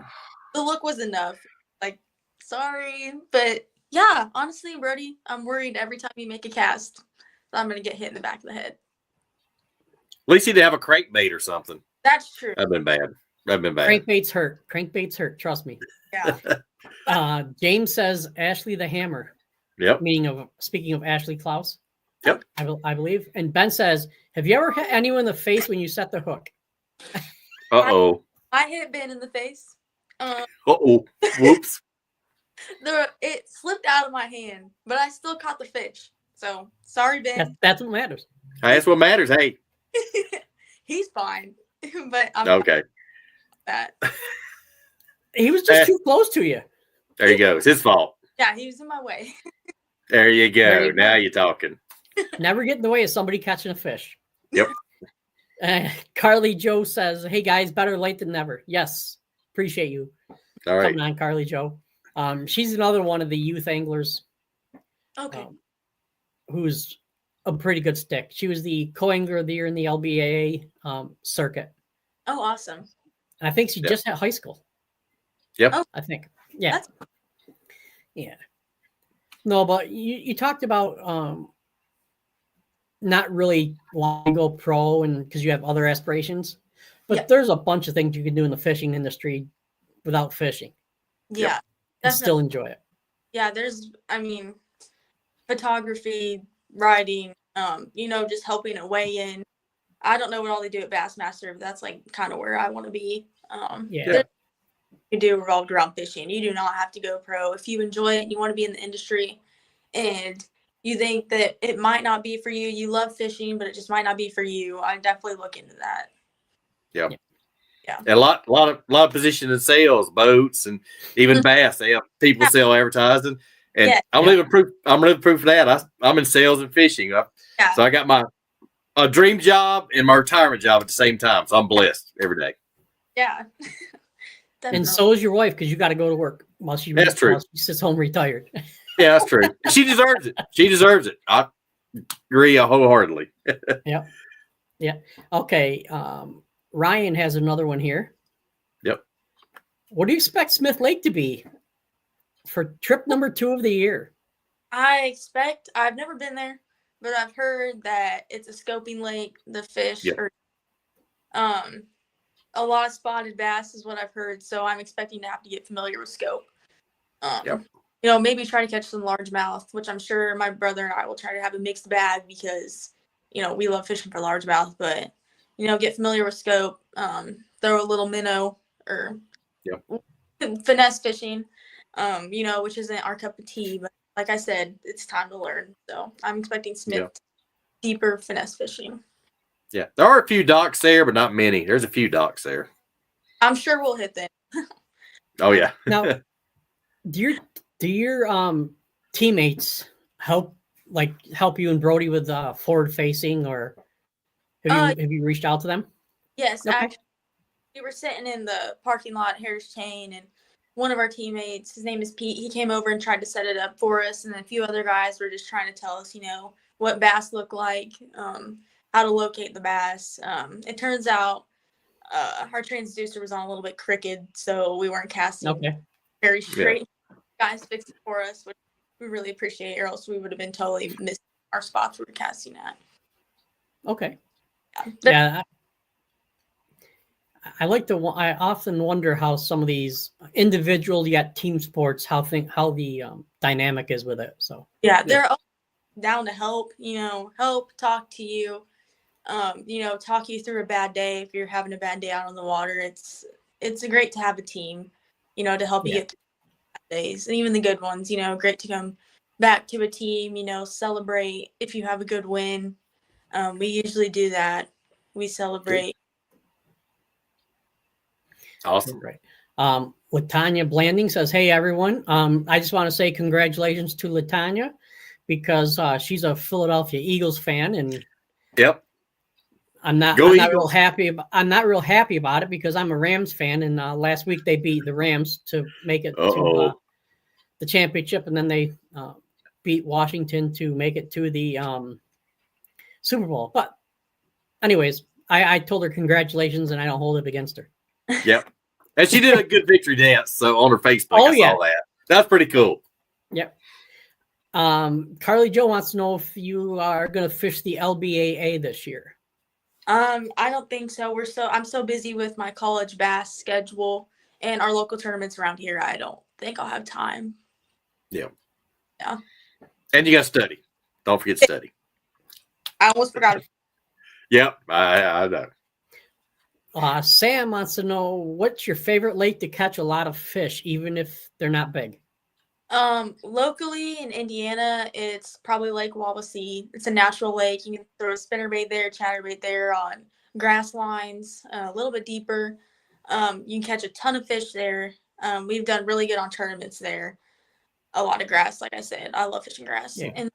the look was enough. Like, sorry. But yeah, honestly, Brody, I'm worried every time you make a cast that I'm going to get hit in the back of the head. At least he'd have a crankbait or something. That's true. That'd been bad. Crankbaits hurt. Trust me. Yeah. James says Ashley the Hammer. Yep. Speaking of Ashley Klaus. Yep. I believe. And Ben says, have you ever hit anyone in the face when you set the hook? Uh-oh. I hit Ben in the face. Uh-oh. Whoops. It slipped out of my hand, but I still caught the fish. So, sorry, Ben. That's what matters. That's what matters. Hey. He's fine. But I'm okay. That. He was just too close to you. There you go. It's his fault. Yeah, he was in my way. There you go. Now you're talking. Never get in the way of somebody catching a fish. Yep. Carly Joe says, hey guys, better late than never. Yes. Appreciate you. All right. Coming on, Carly Joe. She's another one of the youth anglers. Okay. Who's a pretty good stick. She was the co-angler of the year in the LBAA circuit. Oh, awesome. And I think she just had high school. Yep. Oh, I think. Yeah. Yeah. No, but you talked about not really wanting to go pro and because you have other aspirations. But there's a bunch of things you can do in the fishing industry without fishing. Yeah. And still enjoy it. Yeah, photography, writing, just helping it weigh in. I don't know what all they do at Bassmaster, but that's like kind of where I want to be. You do revolved around fishing. You do not have to go pro. If you enjoy it and you want to be in the industry and you think that it might not be for you, you love fishing, but it just might not be for you, I definitely look into that. Yep. Yeah. And a lot of position in sales, boats, and even bass. They have people sell advertising, and I'm living proof. I'm living proof of that. I'm in sales and fishing, so I got a dream job and my retirement job at the same time. So I'm blessed every day. Yeah. And so is your wife, because you got to go to work while she sits home retired. Yeah, that's true. She deserves it. She deserves it. I agree wholeheartedly. Yeah. Okay. Ryan has another one here. Yep. What do you expect Smith Lake to be for trip number 2 of the year? I've never been there, but I've heard that it's a scoping lake. The fish are a lot of spotted bass is what I've heard. So I'm expecting to have to get familiar with scope. Maybe try to catch some largemouth, which I'm sure my brother and I will try to have a mixed bag because, we love fishing for largemouth, but, get familiar with scope, throw a little minnow or finesse fishing, which isn't our cup of tea. But like I said, it's time to learn. So I'm expecting Smith deeper finesse fishing. Yeah, there are a few docks there, but not many. There's a few docks there. I'm sure we'll hit them. Oh yeah. Now, do your teammates help you and Brody with forward facing, or have you reached out to them? Yes, okay. Actually, we were sitting in the parking lot at Harris Chain, and one of our teammates, his name is Pete, he came over and tried to set it up for us, and a few other guys were just trying to tell us, what bass look like, how to locate the bass. It turns out our transducer was on a little bit crooked, so we weren't casting very straight. Guys fixed it for us, which we really appreciate, or else we would have been totally missing our spots we were casting at. Okay. Yeah. I often wonder how some of these individual yet team sports, how the dynamic is with it. So they're all down to help, talk to you, talk you through a bad day. If you're having a bad day out on the water, it's great to have a team, to help you get through bad days, and even the good ones, great to come back to a team, celebrate if you have a good win. We usually do that. We celebrate. Awesome. Great. Latanya Blanding says, "Hey everyone, I just want to say congratulations to Latanya because she's a Philadelphia Eagles fan, and I'm not real happy about it because I'm a Rams fan, and last week they beat the Rams to make it to the championship, and then they beat Washington to make it to the Super Bowl. But anyways, I told her congratulations, and I don't hold it against her." Yep. And she did a good victory dance on her Facebook. I saw that. That's pretty cool. Yep. Carly Joe wants to know if you are going to fish the LBAA this year. I don't think so. I'm so busy with my college bass schedule and our local tournaments around here. I don't think I'll have time. Yeah. Yeah. And you got to study. Don't forget to study. I almost forgot. Yep. I know. Sam wants to know, what's your favorite lake to catch a lot of fish, even if they're not big? Locally in Indiana, it's probably Lake Wawasee. It's a natural lake. You can throw a spinnerbait there, chatterbait there on grass lines, a little bit deeper. You can catch a ton of fish there. We've done really good on tournaments there. A lot of grass, like I said. I love fishing grass. Yeah. And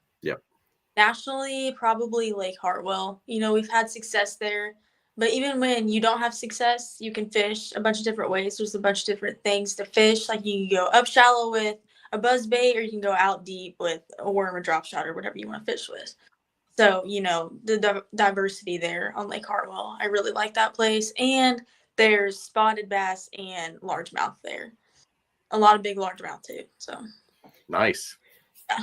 nationally, probably Lake Hartwell. We've had success there. But even when you don't have success, you can fish a bunch of different ways. There's a bunch of different things to fish. Like you can go up shallow with a buzz bait, or you can go out deep with a worm or drop shot or whatever you want to fish with. So, the diversity there on Lake Hartwell, I really like that place. And there's spotted bass and largemouth there. A lot of big largemouth too. So nice. Yeah.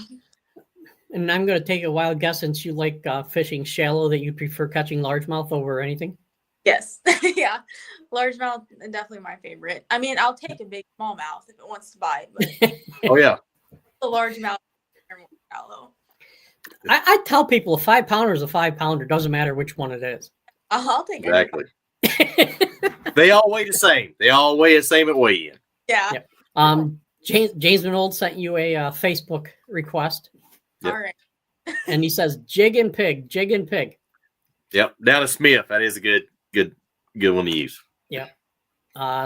And I'm going to take a wild guess, since you like fishing shallow, that you prefer catching largemouth over anything? Yes. Yeah. Largemouth, definitely my favorite. I mean, I'll take a big smallmouth if it wants to bite, but oh yeah, the largemouth are more shallow. I tell people a 5-pounder is a 5-pounder. Doesn't matter which one it is. I'll take exactly. They all weigh the same. They all weigh the same at weigh-in. Yeah. Yep. James Minold sent you a Facebook request. Yep. All right. And he says, jig and pig. Yep. Down to Smith. That is a good one to use. Yeah.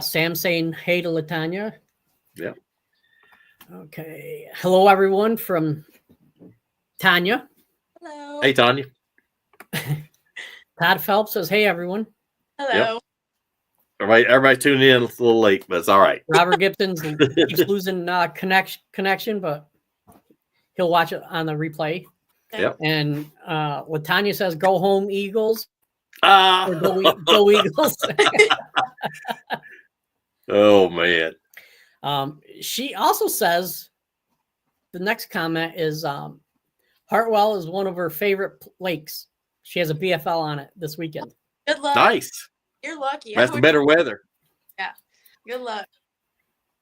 Sam saying hey to Latanya. Yeah. Okay. Hello, everyone from Tanya. Hello. Hey, Tanya. Todd Phelps says, hey, everyone. Hello. Everybody tuning in a little late, but it's all right. Robert Gibson keeps losing connection, but he'll watch it on the replay. Yep. And Latanya says, go home, Eagles. Ah. Go Eagles. Oh, man. She also says, the next comment is Hartwell is one of her favorite lakes. She has a BFL on it this weekend. Good luck. Nice. You're lucky. That's the better weather. Yeah. Good luck.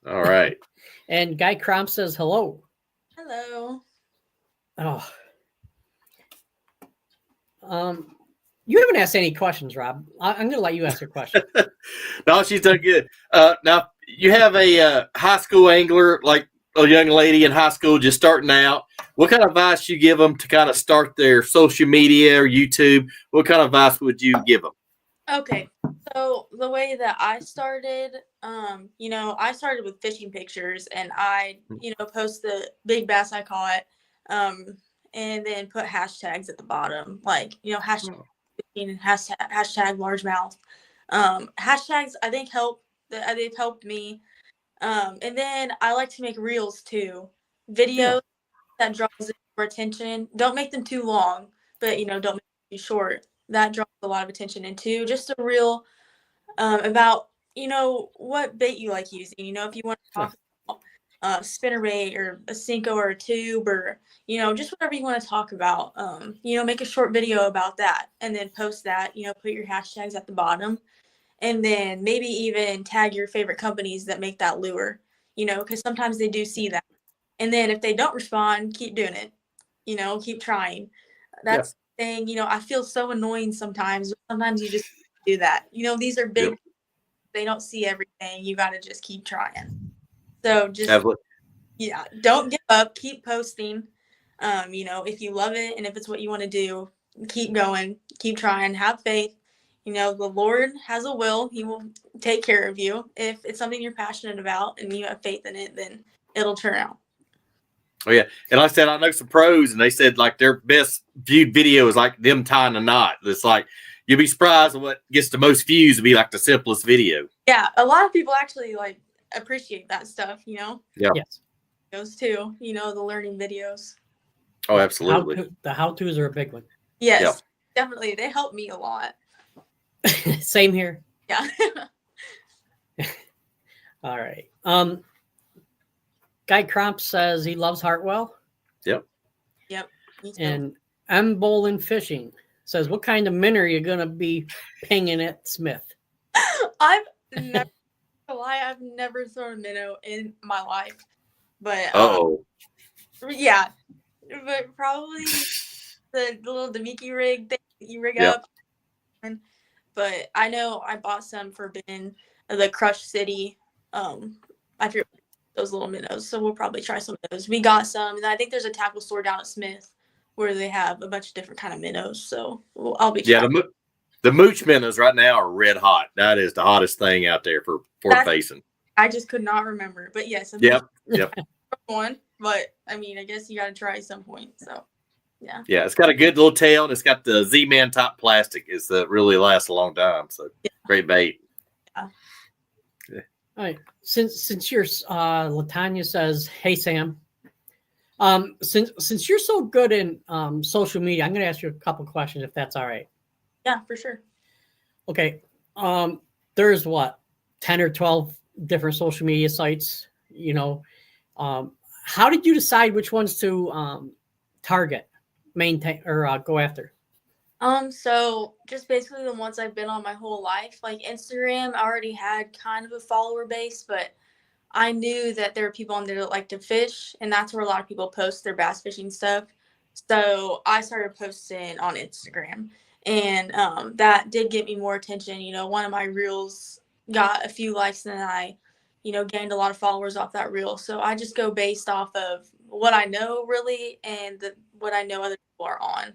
All right. And Guy Cromp says hello. Hello. Oh. You haven't asked any questions, Rob. I'm going to let you ask your question. No, she's done good. Now, you have a high school angler, like a young lady in high school just starting out. What kind of advice you give them to kind of start their social media or YouTube? What kind of advice would you give them? Okay. So the way that I started, I started with fishing pictures, and I, post the big bass I caught, and then put hashtags at the bottom, like, hashtag fishing and hashtag largemouth. Hashtags I think they've helped me. And then I like to make reels too, videos that draws more attention. Don't make them too long, but don't make them too short. That draws a lot of attention. And two, just a reel about what bait you like using. If you want to talk about spinner bait or a Cinco or a tube, or just whatever you want to talk about. Make a short video about that and then post that. Put your hashtags at the bottom. And then maybe even tag your favorite companies that make that lure, because sometimes they do see that. And then if they don't respond, keep doing it, keep trying. That's the thing, I feel so annoying sometimes. Sometimes you just do that. These are big, they don't see everything. You got to just keep trying. So just, don't give up, keep posting. If you love it and if it's what you want to do, keep going, keep trying, have faith. The Lord has a will. He will take care of you. If it's something you're passionate about and you have faith in it, then it'll turn out. Oh, yeah. And like I said, I know some pros, and they said like their best viewed video is like them tying a knot. It's like, you'll be surprised at what gets the most views to be like the simplest video. Yeah. A lot of people actually appreciate that stuff, Yeah. Yes. Those too, the learning videos. Oh, absolutely. The how-tos are a big one. Yes, definitely. They help me a lot. Same here. Yeah. All right. Guy Cromp says he loves Hartwell. Yep. And M. Bolin Fishing says, what kind of minnow are you going to be pinging at Smith? I've never thrown a minnow in my life. But yeah. But probably the little Demiki rig thing that you rig up. But I know I bought some for Ben, the Crush City. I forget those little minnows, so we'll probably try some of those. We got some, and I think there's a tackle store down at Smith where they have a bunch of different kind of minnows. So I'll be trying. The mooch minnows right now are red hot. That is the hottest thing out there for facing. I just could not remember, but yes, yep. One, but I mean, I guess you got to try at some point. So. Yeah, it's got a good little tail, and it's got the Z-Man top plastic. It's really lasts a long time. So great bait. Yeah. All right. Since you're Latanya says, "Hey Sam," since you're so good in social media, I'm going to ask you a couple questions if that's all right. Yeah, for sure. Okay. There's 10 or 12 different social media sites. How did you decide which ones to target? Maintain or go after? So just basically the ones I've been on my whole life. Like Instagram, I already had kind of a follower base, but I knew that there were people on there that like to fish, and that's where a lot of people post their bass fishing stuff. So I started posting on Instagram, and that did get me more attention. One of my reels got a few likes, and then I, gained a lot of followers off that reel. So I just go based off of what I know really, and what I know other people are on.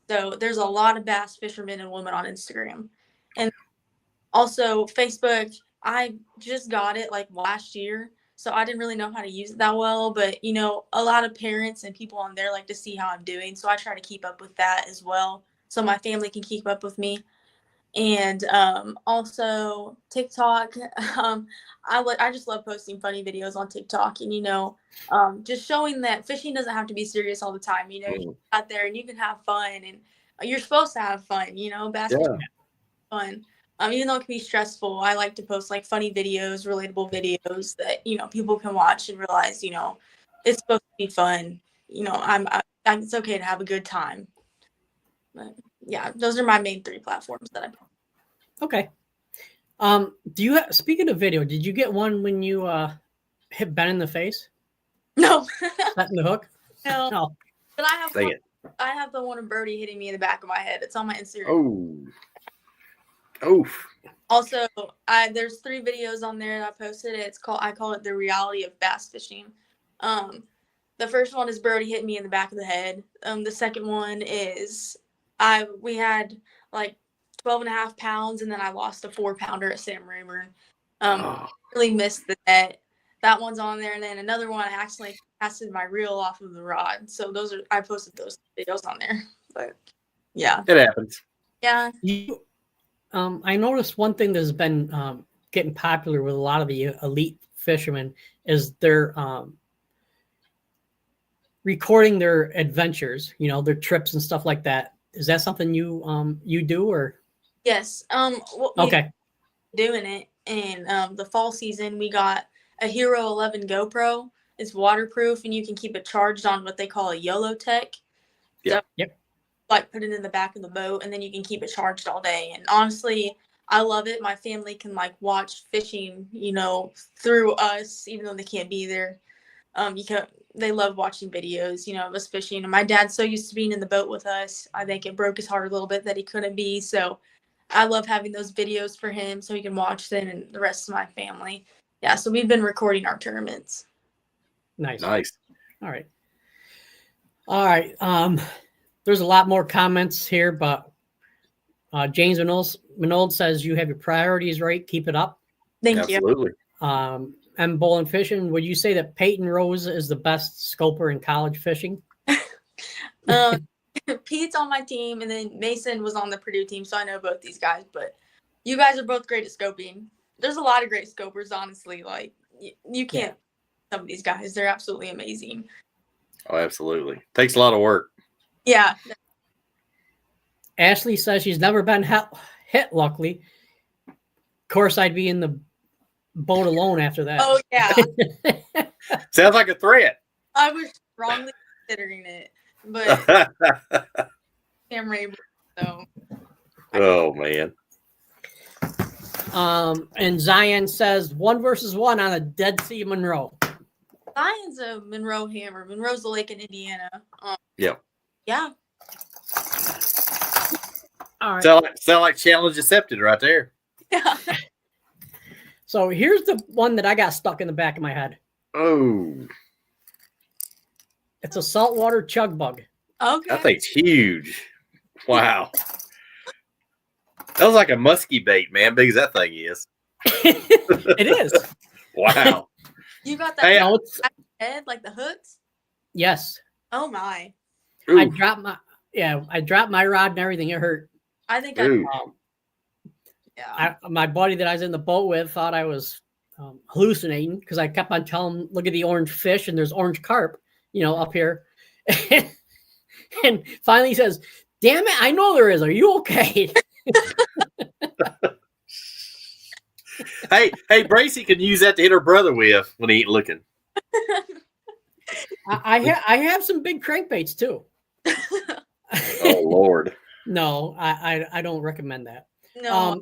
So there's a lot of bass fishermen and women on Instagram. And also Facebook, I just got it like last year, so I didn't really know how to use it that well. But you know, a lot of parents and people on there like to see how I'm doing, so I try to keep up with that as well, so my family can keep up with me. And also TikTok. I just love posting funny videos on TikTok, and you know, just showing that fishing doesn't have to be serious all the time. You know, you get out there and you can have fun, and you're supposed to have fun. You know, bass fishing is fun. Even though it can be stressful, I like to post like funny videos, relatable videos that you know people can watch and realize, you know, it's supposed to be fun. You know, it's okay to have a good time. But yeah, those are my main 3 platforms that I. Okay. Do you speaking of video, did you get one when you hit Ben in the face? No. Setting the hook? No. No. But I have the one of Birdie hitting me in the back of my head. It's on my Instagram. Oh. Also, there's 3 videos on there that I posted. I call it the reality of bass fishing. The first one is Birdie hitting me in the back of the head. The second one is we had like 12.5 pounds, and then I lost a 4-pounder at Sam Rayburn. Really missed the net. That one's on there, and then another one I accidentally casted my reel off of the rod. So I posted those videos on there. But yeah, it happens. Yeah. I noticed one thing that's been getting popular with a lot of the elite fishermen is they're recording their adventures, you know, their trips and stuff like that. Is that something you do or? Yes. Okay. Doing it in the fall season, we got a Hero 11 GoPro. It's waterproof, and you can keep it charged on what they call a YOLO tech. Yep. Like put it in the back of the boat, and then you can keep it charged all day. And honestly, I love it. My family can like watch fishing, you know, through us, even though they can't be there. They love watching videos, you know, of us fishing. And my dad's so used to being in the boat with us. I think it broke his heart a little bit that he couldn't be. So I love having those videos for him so he can watch them and the rest of my family. Yeah, so we've been recording our tournaments. Nice. All right. There's a lot more comments here, but James Minold says you have your priorities right. Keep it up. Thank you. Absolutely. M. Bowling Fishing, would you say that Peyton Rose is the best scoper in college fishing? Pete's on my team, and then Mason was on the Purdue team, so I know both these guys. But you guys are both great at scoping. There's a lot of great scopers, honestly. Like you can't. Some of these guys, they're absolutely amazing. Oh, absolutely. Takes a lot of work. Yeah. Ashley says she's never been hit. Luckily, of course, I'd be in the boat alone after that. Oh yeah. Sounds like a threat. I was strongly considering it, but Sam Rayburn. So. Oh man. And Zion says 1 versus 1 on a Dead Sea Monroe. Zion's a Monroe hammer. Monroe's the lake in Indiana. Yeah. Yeah. All right. Sound like challenge accepted right there. Yeah. So here's the one that I got stuck in the back of my head. Oh. It's a saltwater chug bug. Okay. That thing's huge. Wow. That was like a musky bait, man. Big as that thing is. It is. Wow. You got that head, like the hooks? Yes. Oh my. Ooh. I dropped my rod and everything. It hurt. I think my buddy that I was in the boat with thought I was hallucinating because I kept on telling him, look at the orange fish and there's orange carp, you know, up here. And finally he says, damn it, I know there is. Are you okay? Hey, Braci can use that to hit her brother with when he ain't looking. I have some big crankbaits too. Oh Lord. No, I don't recommend that. No.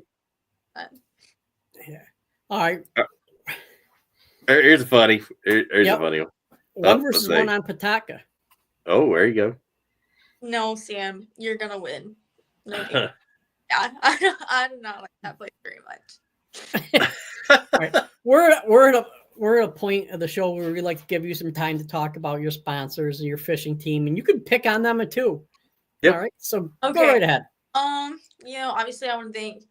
Yeah. All right. Here's a funny. Here's a funny one. 1 versus 1 on Pawtucket. Oh, there you go. No, Sam, you're gonna win. No. Yeah, I do not like that place very much. All right. We're at a point of the show where we like to give you some time to talk about your sponsors and your fishing team, and you can pick on them too. Yep. All right. So Okay. go right ahead. You know, obviously I want to thank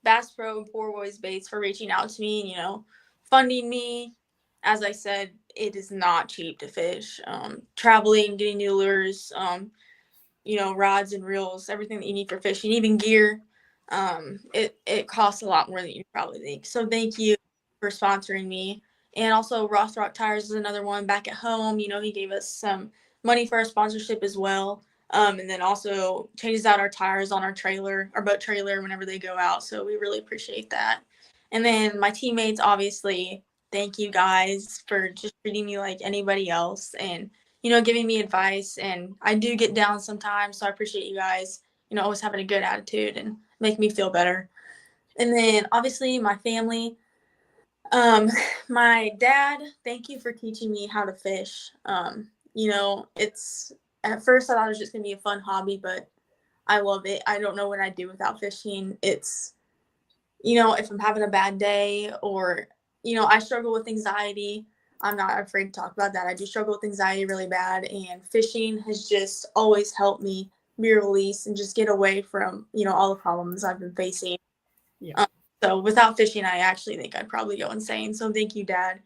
Bass Pro and Poor Boys Baits for reaching out to me and, funding me. As I said, it is not cheap to fish. Traveling, getting new lures, rods and reels, everything that you need for fishing, even gear. It costs a lot more than you probably think. So thank you for sponsoring me. And also Rothrock Tires is another one back at home. He gave us some money for our sponsorship as well. And then also changes out our tires on our boat trailer whenever they go out. So we really appreciate that. And then my teammates, obviously, thank you guys for just treating me like anybody else and, giving me advice. And I do get down sometimes. So I appreciate you guys, always having a good attitude and make me feel better. And then obviously my family, my dad, thank you for teaching me how to fish. It's at first I thought it was just gonna be a fun hobby, but I love it. I don't know what I'd do without fishing. It's, if I'm having a bad day or, I struggle with anxiety. I'm not afraid to talk about that. I do struggle with anxiety really bad, and fishing has just always helped me be released and just get away from, all the problems I've been facing. Yeah. So without fishing, I actually think I'd probably go insane. So thank you, Dad.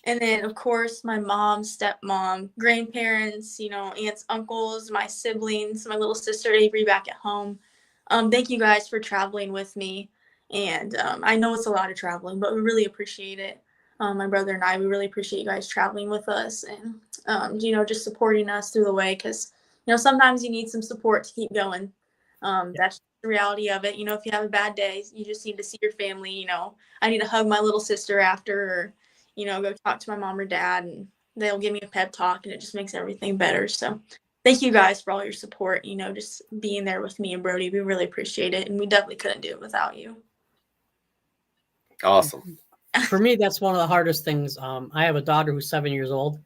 And then, of course, my mom, stepmom, grandparents, aunts, uncles, my siblings, my little sister, Avery, back at home. Thank you guys for traveling with me. And I know it's a lot of traveling, but we really appreciate it. My brother and I, we really appreciate you guys traveling with us and, just supporting us through the way. Because, sometimes you need some support to keep going. That's the reality of it. If you have a bad day, you just need to see your family. I need to hug my little sister after, or, go talk to my mom or dad, and they'll give me a pep talk, and it just makes everything better. So thank you guys for all your support, just being there with me and Brody. We really appreciate it, and we definitely couldn't do it without you. Awesome. For me, that's one of the hardest things. I have a daughter who's 7 years old,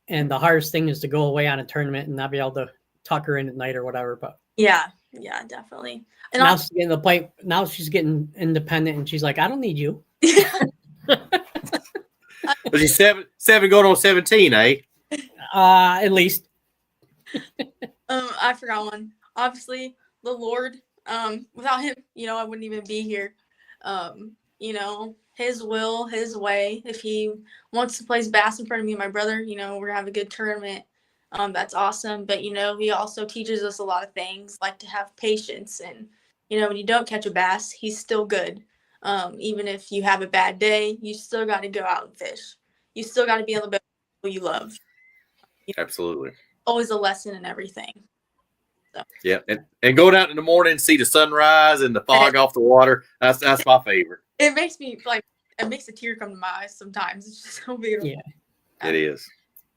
and the hardest thing is to go away on a tournament and not be able to tuck her in at night or whatever. But yeah, definitely. And now she's getting the point. Now she's getting independent, and she's like, "I don't need you." But she's seven going on 17, eh? At least. I forgot one. Obviously, the Lord. Without him, I wouldn't even be here. His will, his way. If he wants to place bass in front of me and my brother, we're gonna have a good tournament. That's awesome. But he also teaches us a lot of things, like to have patience. And when you don't catch a bass, he's still good. Even if you have a bad day, you still got to go out and fish. You still got to be on the boat with people you love. Absolutely. Always a lesson in everything. So. Yeah, and going out in the morning, see the sunrise and the fog off the water. That's my favorite. It makes me it makes a tear come to my eyes sometimes. It's just so beautiful. Yeah, it is.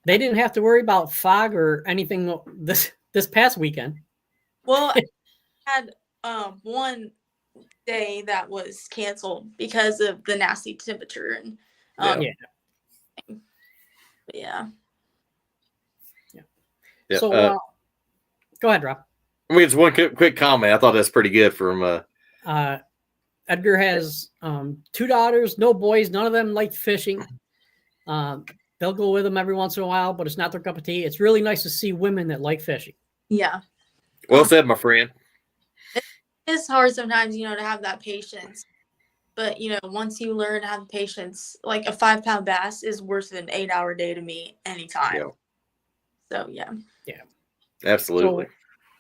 They didn't have to worry about fog or anything this past weekend. Well, I had one day that was canceled because of the nasty temperature and yeah. So go ahead, Rob. I mean, it's one quick comment. I thought that's pretty good from Edgar has 2 daughters, no boys, none of them like fishing. They'll go with them every once in a while, but it's not their cup of tea. It's really nice to see women that like fishing. Yeah. Well said, my friend. It's hard sometimes, to have that patience. But, once you learn to have patience, like a 5-pound bass is worth an 8-hour day to me anytime. Yeah. So, yeah. Yeah. Absolutely. So,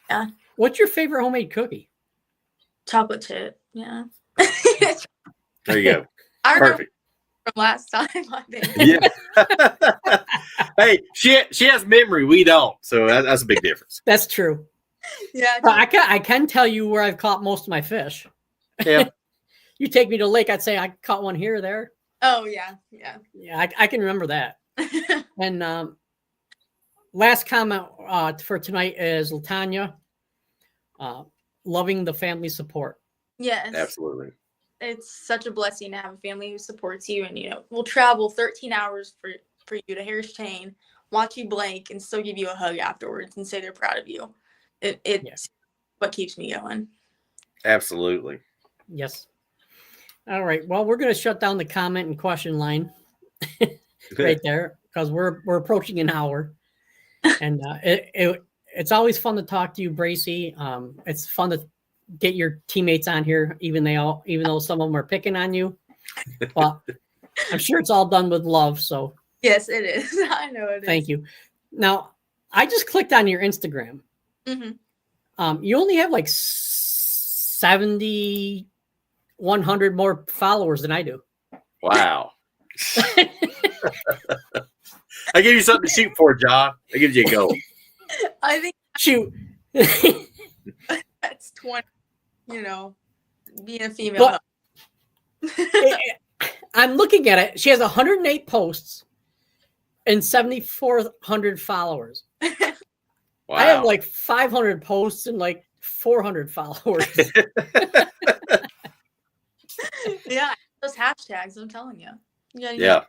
yeah. What's your favorite homemade cookie? Chocolate chip. Yeah. There you go. I Perfect. From last time, I think. Yeah. Hey, she has memory. We don't. So that's a big difference. That's true. Yeah. But I can tell you where I've caught most of my fish. Yeah. You take me to the lake, I'd say I caught one here or there. Oh, yeah. Yeah. Yeah, I can remember that. And last comment for tonight is Latanya, loving the family support. Yes. Absolutely. It's such a blessing to have a family who supports you, and we'll travel 13 hours for you to Harris Chain, watch you blank, and still give you a hug afterwards and say they're proud of you. It's what keeps me going. Absolutely. Yes. All right. Well, we're going to shut down the comment and question line right there because we're approaching an hour, and it's always fun to talk to you, Braci. It's fun to get your teammates on here, even though some of them are picking on you. But I'm sure it's all done with love. So Yes, it is. I know it is. thank you. Now, I just clicked on your Instagram. Mm-hmm. You only have like 70, 100 more followers than I do. Wow. I give you something to shoot for, John. I give you a goal. I think Shoot. that's 20, being a female. I'm looking at it. She has 108 posts and 7,400 followers. Wow. I have like 500 posts and like 400 followers. Yeah, those hashtags, I'm telling you. Yeah.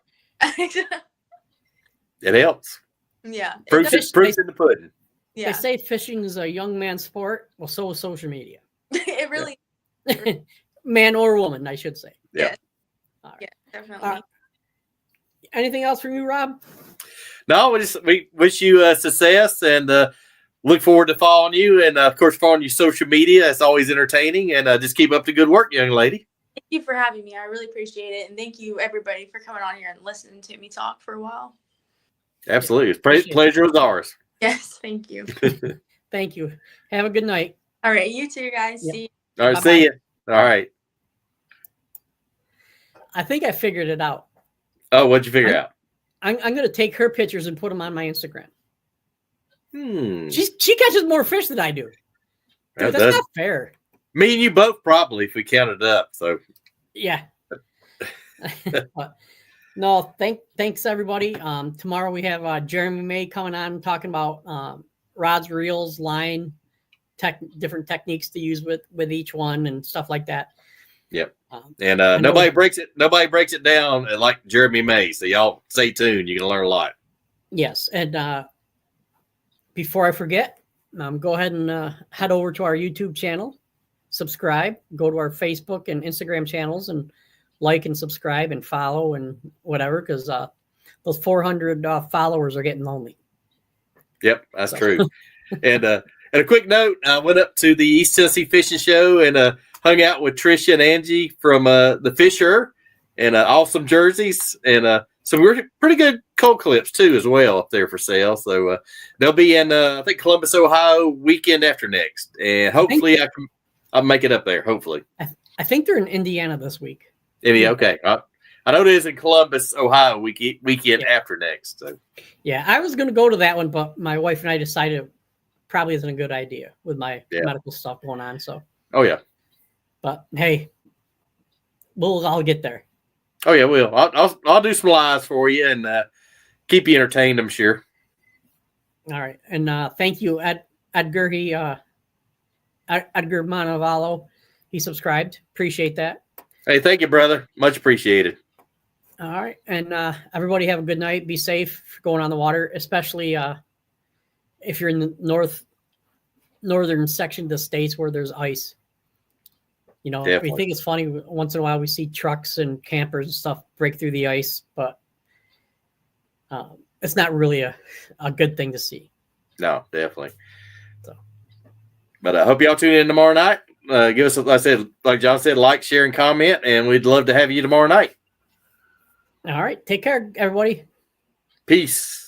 It helps. Yeah. Proof's in the pudding. They say fishing is a young man's sport. Well, so is social media. It really Man or woman, I should say. Yeah. All right. Yeah, definitely. Anything else from you, Rob? No, we wish you success and look forward to following you and, of course, following your social media. It's always entertaining. And just keep up the good work, young lady. Thank you for having me. I really appreciate it. And thank you, everybody, for coming on here and listening to me talk for a while. Absolutely. Pleasure was ours. Yes, thank you. Thank you. Have a good night. All right, you too, guys. Yep. See you. All right, Bye-bye. see you. All right. I think I figured it out. Oh, what'd you figure out? I'm going to take her pictures and put them on my Instagram. She catches more fish than I do. Dude, that's not fair. Me and you both probably, if we counted up. So yeah. But, no, thanks everybody. Tomorrow we have Jeremy May coming on talking about rods, reels, line, different techniques to use with each one and stuff like that. Yep. And nobody breaks it down like Jeremy May. So y'all stay tuned. You're gonna learn a lot. Yes. And before I forget, go ahead and head over to our YouTube channel, subscribe, go to our Facebook and Instagram channels and like and subscribe and follow and whatever, because those 400 followers are getting lonely. Yep, that's true. And a quick note, I went up to the East Tennessee Fishing Show and hung out with Tricia and Angie from the Fisher and awesome jerseys and some pretty good cold clips too as well up there for sale. So they'll be in I think Columbus, Ohio weekend after next, and hopefully I'll make it up there. Hopefully, I think they're in Indiana this week. Okay. I know it is in Columbus, Ohio weekend after next. So yeah, I was going to go to that one, but my wife and I decided it probably isn't a good idea with my medical stuff going on. So but hey, I'll get there. Oh yeah, we'll. I'll do some lives for you and keep you entertained, I'm sure. All right, and thank you, Edgar. Edgar Montevallo, he subscribed. Appreciate that. Hey, thank you, brother. Much appreciated. All right, and everybody have a good night. Be safe going on the water, especially if you're in the northern section of the states where there's ice. You know, we think it's funny once in a while we see trucks and campers and stuff break through the ice, but it's not really a good thing to see. No, definitely. So, but I hope y'all tune in tomorrow night. Give us, like John said, like, share, and comment, and we'd love to have you tomorrow night. All right. Take care, everybody. Peace.